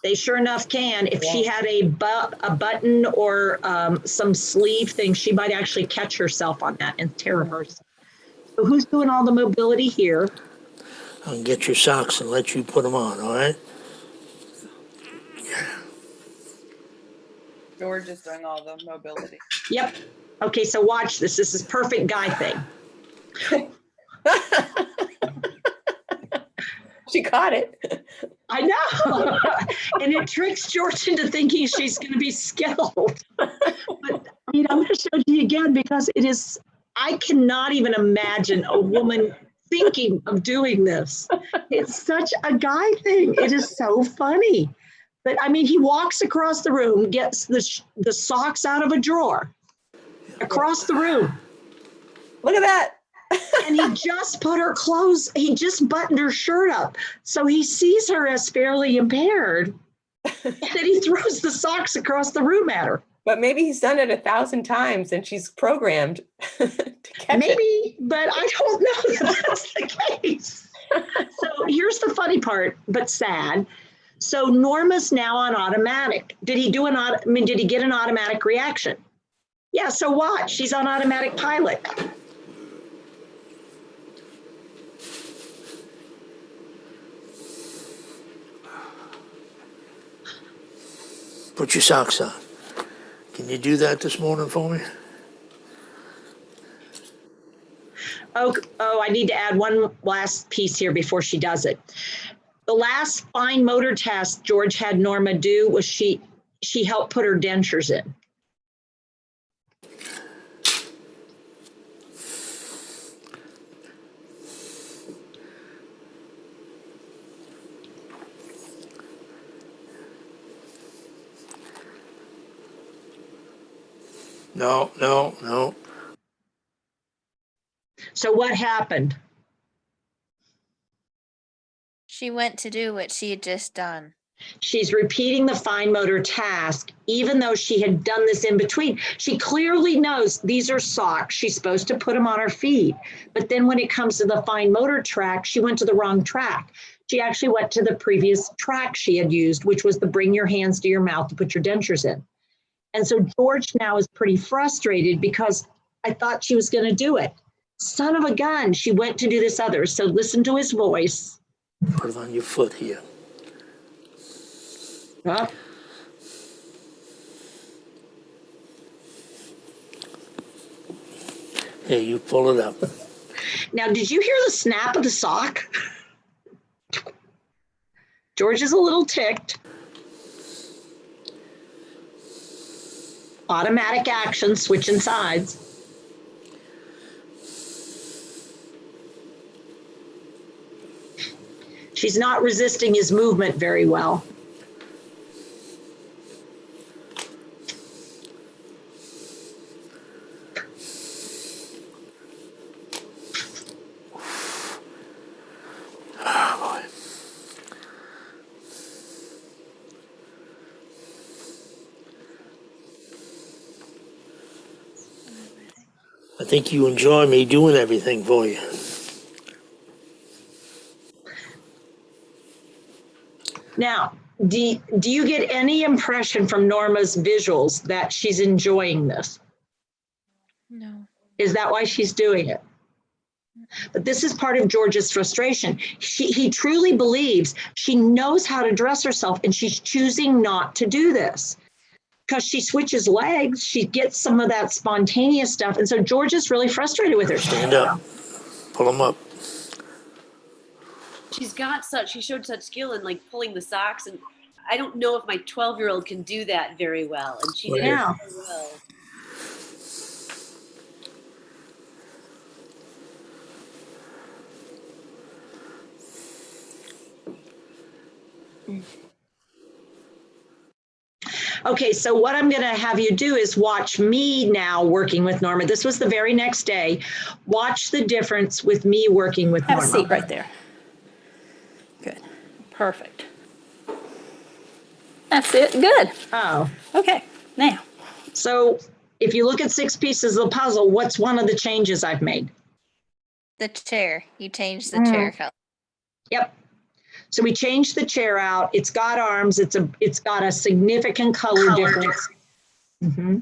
[SPEAKER 1] They sure enough can. If she had a button or some sleeve thing, she might actually catch herself on that and tear hers. So who's doing all the mobility here?
[SPEAKER 10] I'll get your socks and let you put them on, all right?
[SPEAKER 4] George is doing all the mobility.
[SPEAKER 1] Yep. Okay, so watch this. This is perfect guy thing.
[SPEAKER 9] She caught it.
[SPEAKER 1] I know. And it tricks George into thinking she's going to be skilled. But I mean, I'm going to show it to you again because it is, I cannot even imagine a woman thinking of doing this. It's such a guy thing. It is so funny. But I mean, he walks across the room, gets the socks out of a drawer across the room.
[SPEAKER 9] Look at that.
[SPEAKER 1] And he just put her clothes, he just buttoned her shirt up. So he sees her as fairly impaired. And then he throws the socks across the room at her.
[SPEAKER 9] But maybe he's done it 1,000 times and she's programmed to catch
[SPEAKER 1] Maybe,
[SPEAKER 9] it.
[SPEAKER 1] but I don't know that that's the case. So here's the funny part, but sad. So Norma's now on automatic. Did he get an automatic reaction? Yeah, so watch, she's on automatic pilot.
[SPEAKER 10] Put your socks on. Can you do that this morning for me?
[SPEAKER 1] Oh, I need to add one last piece here before she does it. The last fine motor test George had Norma do was she helped put her dentures in.
[SPEAKER 10] No, no, no.
[SPEAKER 1] So what happened?
[SPEAKER 11] She went to do what she had just done.
[SPEAKER 1] She's repeating the fine motor task, even though she had done this in between. She clearly knows these are socks. She's supposed to put them on her feet. But then when it comes to the fine motor track, she went to the wrong track. She actually went to the previous track she had used, which was the bring your hands to your mouth to put your dentures in. And so George now is pretty frustrated because I thought she was going to do it. Son of a gun, she went to do this other. So listen to his voice.
[SPEAKER 10] Put it on your foot here.
[SPEAKER 1] Huh?
[SPEAKER 10] Hey, you pull it up.
[SPEAKER 1] Now, did you hear the snap of the sock? George is a little ticked. Automatic action, switching sides. She's not resisting his movement very well.
[SPEAKER 10] I think you enjoy me doing everything for you.
[SPEAKER 1] Now, do you get any impression from Norma's visuals that she's enjoying this?
[SPEAKER 11] No.
[SPEAKER 1] Is that why she's doing it? But this is part of George's frustration. He truly believes she knows how to dress herself and she's choosing not to do this. Because she switches legs, she gets some of that spontaneous stuff. And so George is really frustrated with her.
[SPEAKER 10] Stand up. Pull them up.
[SPEAKER 8] She showed such skill in like pulling the socks, and I don't know if my 12-year-old can do that very well. And she did it
[SPEAKER 1] Yeah.
[SPEAKER 8] so well.
[SPEAKER 1] Okay, so what I'm going to have you do is watch me now working with Norma. This was the very next day. Watch the difference with me working with
[SPEAKER 12] Have
[SPEAKER 1] Norma.
[SPEAKER 12] a seat right there. Good. Perfect. That's it. Good.
[SPEAKER 1] Oh.
[SPEAKER 12] Okay. Now.
[SPEAKER 1] So if you look at 6 pieces of the puzzle, what's one of the changes I've made?
[SPEAKER 11] The chair. You changed the chair color.
[SPEAKER 1] Yep. So we changed the chair out. It's got arms. It's got a significant color difference. Mm-hmm.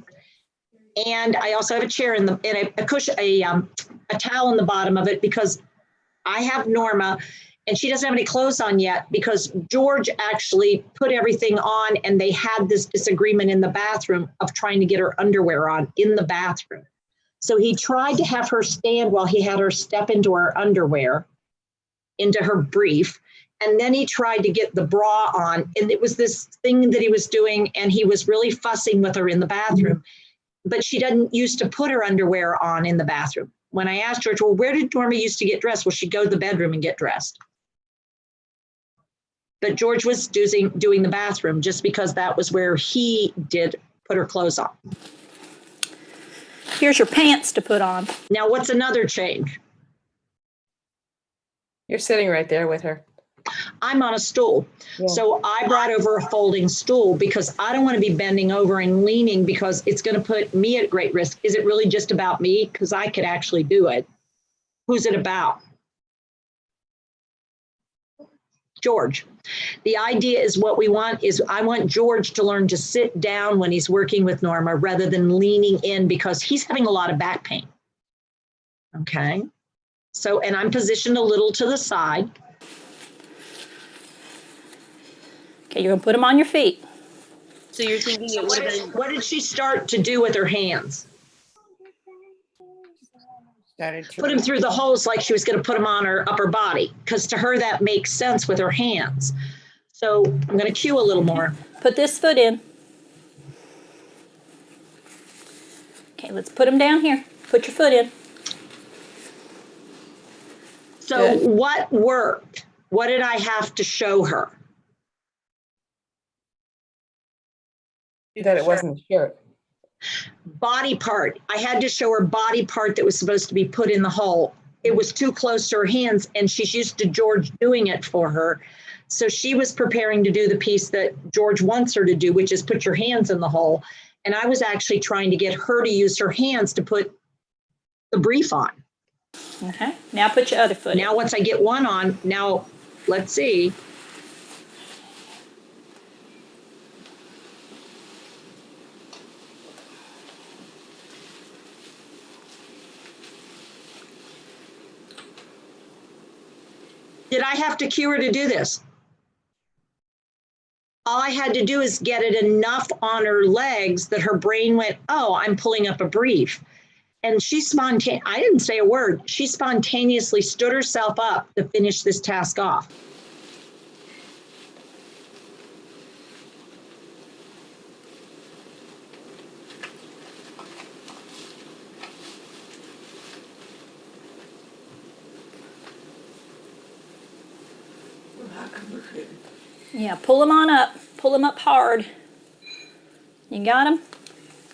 [SPEAKER 1] And I also have a chair and a cushion, a towel in the bottom of it because I have Norma and she doesn't have any clothes on yet because George actually put everything on and they had this disagreement in the bathroom of trying to get her underwear on in the bathroom. So he tried to have her stand while he had her step into her underwear, into her brief. And then he tried to get the bra on, and it was this thing that he was doing, and he was really fussing with her in the bathroom. But she doesn't used to put her underwear on in the bathroom. When I asked George, well, where did Norma used to get dressed? Well, she'd go to the bedroom and get dressed. But George was doing the bathroom just because that was where he did put her clothes on.
[SPEAKER 12] Here's your pants to put on.
[SPEAKER 1] Now, what's another change?
[SPEAKER 9] You're sitting right there with her.
[SPEAKER 1] I'm on a stool.
[SPEAKER 9] Yeah.
[SPEAKER 1] So I brought over a folding stool because I don't want to be bending over and leaning because it's going to put me at great risk. Is it really just about me? Because I could actually do it. Who's it about? George. The idea is what we want is I want George to learn to sit down when he's working with Norma rather than leaning in because he's having a lot of back pain. Okay. So, and I'm positioned a little to the side.
[SPEAKER 12] Okay, you're gonna put them on your feet.
[SPEAKER 8] So you're thinking it would have been.
[SPEAKER 1] What did she start to do with her hands? Put them through the holes like she was going to put them on her upper body, because to her that makes sense with her hands. So I'm going to cue a little more.
[SPEAKER 12] Put this foot in. Okay, let's put them down here. Put your foot in.
[SPEAKER 1] So what worked? What did I have to show her?
[SPEAKER 9] That it wasn't a shirt.
[SPEAKER 1] Body part. I had to show her body part that was supposed to be put in the hole. It was too close to her hands, and she's used to George doing it for her. So she was preparing to do the piece that George wants her to do, which is put your hands in the hole. And I was actually trying to get her to use her hands to put the brief on.
[SPEAKER 12] Okay, now put your other foot in.
[SPEAKER 1] Now, once I get one on, now let's see. Did I have to cue her to do this? All I had to do is get it enough on her legs that her brain went, oh, I'm pulling up a brief. And she I didn't say a word. She spontaneously stood herself up to finish this task off.
[SPEAKER 12] Yeah, pull them on up. Pull them up hard. You got them?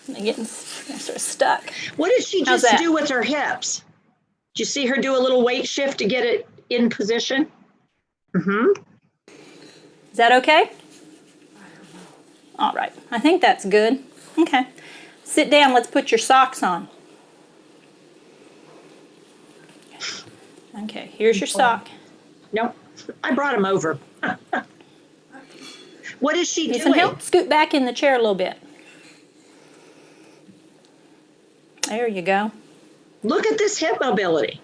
[SPEAKER 12] They're getting sort of stuck.
[SPEAKER 1] What did she just do with her hips? Did you see her do a little weight shift to get it in position? Mm-hmm.
[SPEAKER 12] Is that okay? All right. I think that's good. Okay. Sit down. Let's put your socks on. Okay. Here's your sock.
[SPEAKER 1] No, I brought him over. What is she doing?
[SPEAKER 12] Some help? Scoot back in the chair a little bit. There you go.
[SPEAKER 1] Look at this hip mobility.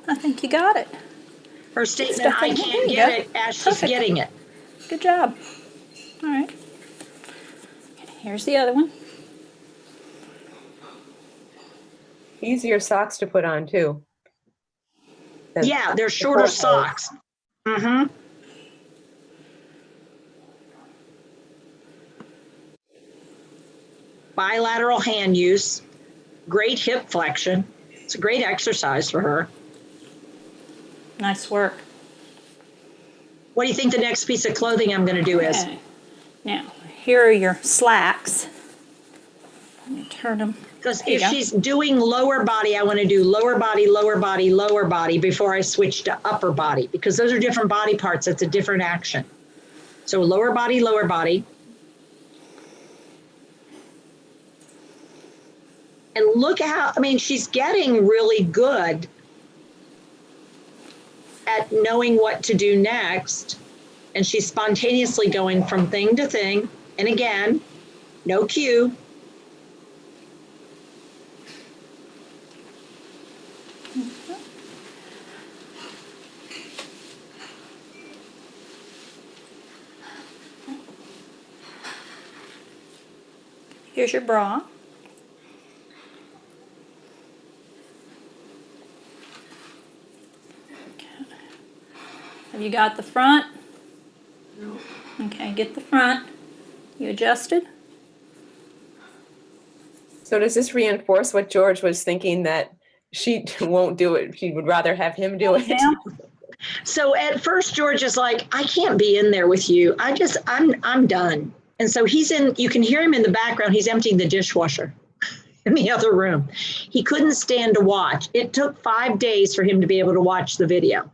[SPEAKER 12] I think you got it.
[SPEAKER 1] Her statement, I can't get it, as she's getting it.
[SPEAKER 12] Good job. All right. Okay, here's the other one.
[SPEAKER 9] Easier socks to put on too.
[SPEAKER 1] Yeah, they're shorter socks. Mm-hmm. Bilateral hand use, great hip flexion. It's a great exercise for her.
[SPEAKER 12] Nice work.
[SPEAKER 1] What do you think the next piece of clothing I'm going to do is?
[SPEAKER 12] Now, here are your slacks. Let me turn them.
[SPEAKER 1] Because if she's doing lower body, I want to do lower body, lower body, lower body before I switch to upper body, because those are different body parts. It's a different action. So lower body, lower body. And look how, I mean, she's getting really good at knowing what to do next. And she's spontaneously going from thing to thing. And again, no cue.
[SPEAKER 12] Here's your bra. Okay. Have you got the front? No. Okay, get the front. You adjusted?
[SPEAKER 9] So does this reinforce what George was thinking, that she won't do it? She would rather have him do it.
[SPEAKER 1] So at first, George is like, I can't be in there with you. I'm done. And so he's in, you can hear him in the background. He's emptying the dishwasher in the other room. He couldn't stand to watch. It took 5 days for him to be able to watch the video.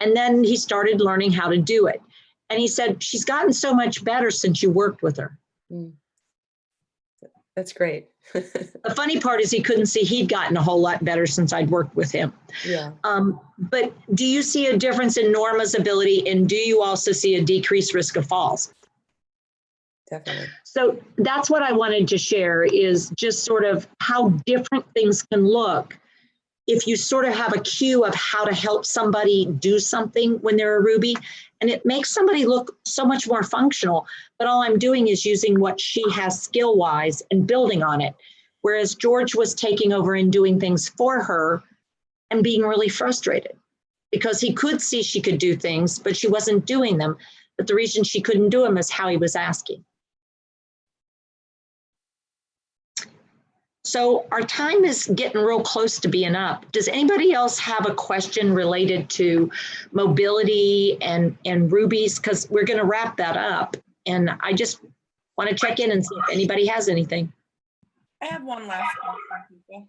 [SPEAKER 1] And then he started learning how to do it. And he said, she's gotten so much better since you worked with her.
[SPEAKER 9] That's great.
[SPEAKER 1] The funny part is he couldn't see he'd gotten a whole lot better since I'd worked with him.
[SPEAKER 9] Yeah.
[SPEAKER 1] But do you see a difference in Norma's ability, and do you also see a decreased risk of falls?
[SPEAKER 9] Definitely.
[SPEAKER 1] So that's what I wanted to share, is just sort of how different things can look if you sort of have a cue of how to help somebody do something when they're a Ruby, and it makes somebody look so much more functional. But all I'm doing is using what she has skill-wise and building on it. Whereas George was taking over and doing things for her and being really frustrated because he could see she could do things, but she wasn't doing them. But the reason she couldn't do them is how he was asking. So our time is getting real close to being up. Does anybody else have a question related to mobility and rubies? Because we're going to wrap that up. And I just want to check in and see if anybody has anything.
[SPEAKER 4] I have one last question, people.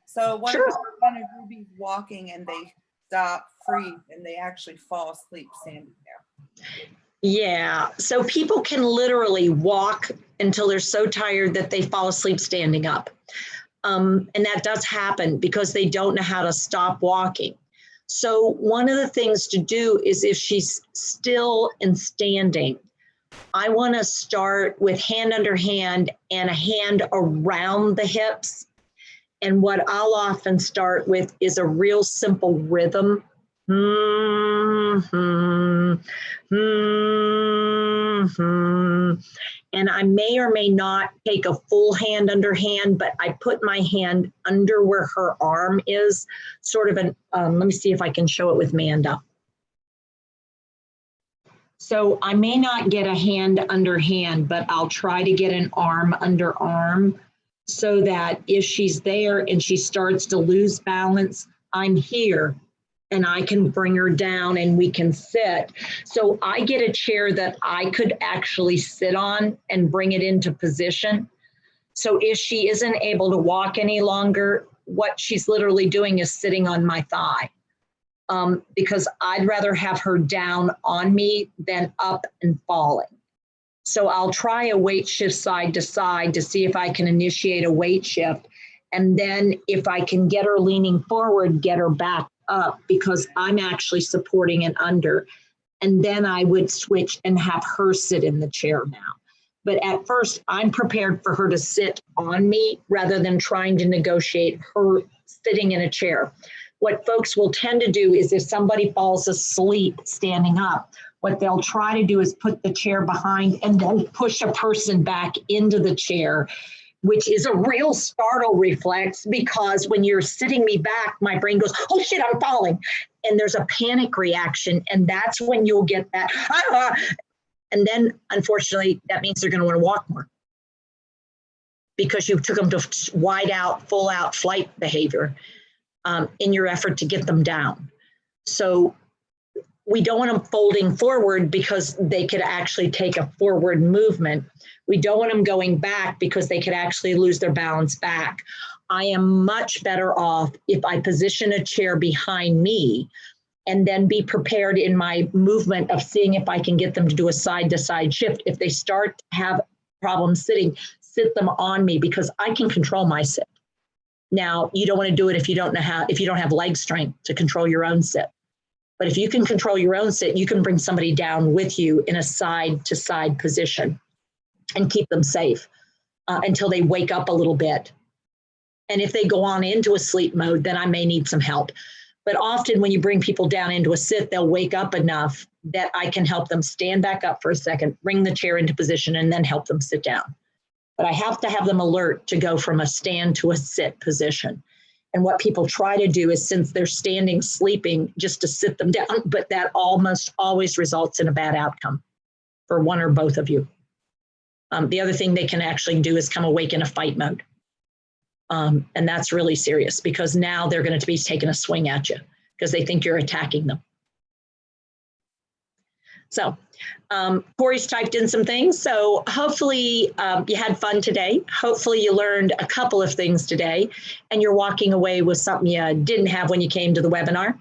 [SPEAKER 4] So what
[SPEAKER 1] Sure.
[SPEAKER 4] about one of Ruby's walking and they stop, freeze, and they actually fall asleep standing there?
[SPEAKER 1] Yeah, so people can literally walk until they're so tired that they fall asleep standing up. And that does happen because they don't know how to stop walking. So one of the things to do is if she's still and standing, I want to start with hand under hand and a hand around the hips. And what I'll often start with is a real simple rhythm. And I may or may not take a full hand under hand, but I put my hand under where her arm is, sort of an, let me see if I can show it with Manda. So I may not get a hand under hand, but I'll try to get an arm under arm so that if she's there and she starts to lose balance, I'm here and I can bring her down and we can sit. So I get a chair that I could actually sit on and bring it into position. So if she isn't able to walk any longer, what she's literally doing is sitting on my thigh. Because I'd rather have her down on me than up and falling. So I'll try a weight shift side to side to see if I can initiate a weight shift. And then if I can get her leaning forward, get her back up because I'm actually supporting and under. And then I would switch and have her sit in the chair now. But at first, I'm prepared for her to sit on me rather than trying to negotiate her sitting in a chair. What folks will tend to do is if somebody falls asleep standing up, what they'll try to do is put the chair behind and then push a person back into the chair, which is a real startle reflex because when you're sitting me back, my brain goes, oh shit, I'm falling. And there's a panic reaction. And that's when you'll get that, and then unfortunately, that means they're gonna wanna walk more because you took them to wide out, full out flight behavior. In your effort to get them down. So we don't want them folding forward because they could actually take a forward movement. We don't want them going back because they could actually lose their balance back. I am much better off if I position a chair behind me and then be prepared in my movement of seeing if I can get them to do a side to side shift. If they start to have problems sitting, sit them on me because I can control my sit. Now, you don't want to do it if you don't know how, if you don't have leg strength to control your own sit. But if you can control your own sit, you can bring somebody down with you in a side to side position and keep them safe until they wake up a little bit. And if they go on into a sleep mode, then I may need some help. But often when you bring people down into a sit, they'll wake up enough that I can help them stand back up for a second, bring the chair into position, and then help them sit down. But I have to have them alert to go from a stand to a sit position. And what people try to do is since they're standing, sleeping, just to sit them down, but that almost always results in a bad outcome for one or both of you. The other thing they can actually do is come awake in a fight mode. And that's really serious because now they're going to be taking a swing at you because they think you're attacking them. So Corey's typed in some things. So hopefully you had fun today. Hopefully you learned a couple of things today and you're walking away with something you didn't have when you came to the webinar.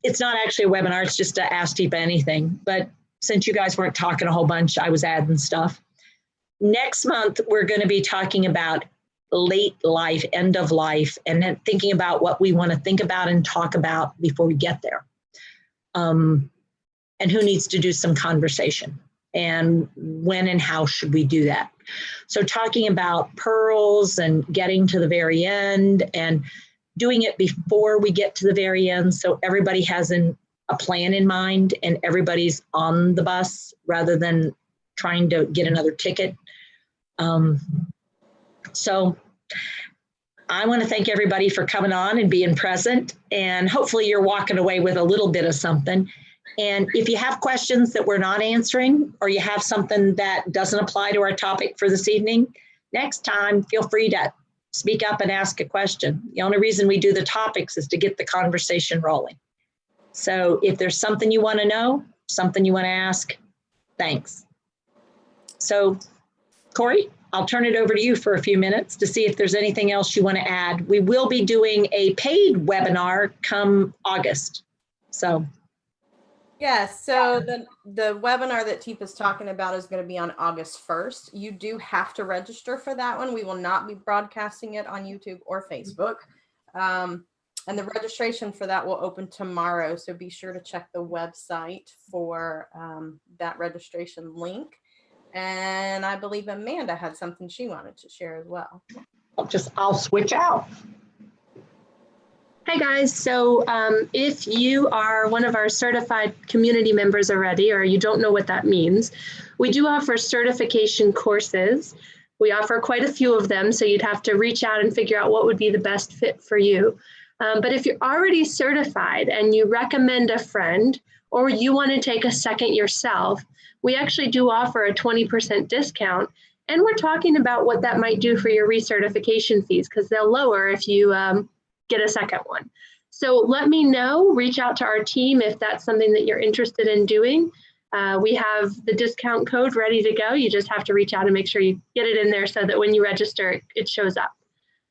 [SPEAKER 1] It's not actually a webinar, it's just to Ask Teepa Anything. But since you guys weren't talking a whole bunch, I was adding stuff. Next month, we're going to be talking about late life, end of life, and then thinking about what we want to think about and talk about before we get there. And who needs to do some conversation and when and how should we do that? So talking about pearls and getting to the very end and doing it before we get to the very end so everybody has a plan in mind and everybody's on the bus rather than trying to get another ticket. So I want to thank everybody for coming on and being present, and hopefully you're walking away with a little bit of something. And if you have questions that we're not answering, or you have something that doesn't apply to our topic for this evening, next time, feel free to speak up and ask a question. The only reason we do the topics is to get the conversation rolling. So if there's something you want to know, something you want to ask, thanks. So Corey, I'll turn it over to you for a few minutes to see if there's anything else you want to add. We will be doing a paid webinar come August. So.
[SPEAKER 2] Yes, so the webinar that Teepa's talking about is going to be on August 1st. You do have to register for that one. We will not be broadcasting it on YouTube or Facebook. And the registration for that will open tomorrow. So be sure to check the website for that registration link. And I believe Amanda had something she wanted to share as well.
[SPEAKER 1] I'll switch out.
[SPEAKER 13] Hi guys, so if you are one of our certified community members already, or you don't know what that means, we do offer certification courses. We offer quite a few of them, so you'd have to reach out and figure out what would be the best fit for you. But if you're already certified and you recommend a friend, or you want to take a second yourself, we actually do offer a 20% discount. And we're talking about what that might do for your recertification fees, because they'll lower if you get a second one. So let me know, reach out to our team if that's something that you're interested in doing. We have the discount code ready to go. You just have to reach out and make sure you get it in there so that when you register, it shows up.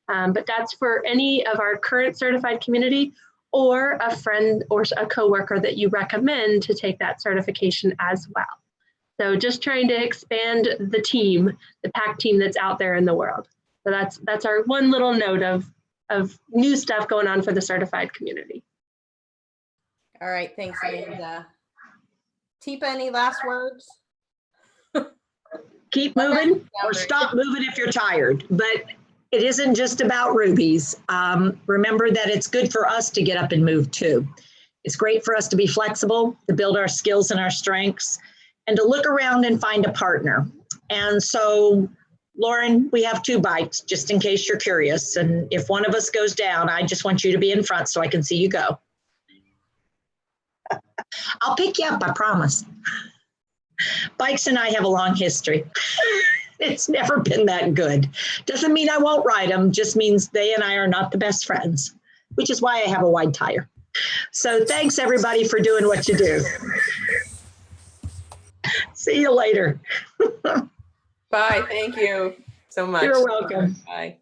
[SPEAKER 13] But that's for any of our current certified community or a friend or a coworker that you recommend to take that certification as well. So just trying to expand the team, the PAC team that's out there in the world. So that's our one little note of new stuff going on for the certified community.
[SPEAKER 2] All right, thanks, Amanda. Teepa, any last words?
[SPEAKER 1] Keep moving or stop moving if you're tired, but it isn't just about rubies. Remember that it's good for us to get up and move too. It's great for us to be flexible, to build our skills and our strengths, and to look around and find a partner. And so, Lauren, we have 2 bikes, just in case you're curious. And if one of us goes down, I just want you to be in front so I can see you go. I'll pick you up, I promise. Bikes and I have a long history. It's never been that good. Doesn't mean I won't ride them, just means they and I are not the best friends, which is why I have a wide tire. So thanks everybody for doing what you do. See you later.
[SPEAKER 9] Bye, thank you so much.
[SPEAKER 1] You're welcome.
[SPEAKER 9] Bye.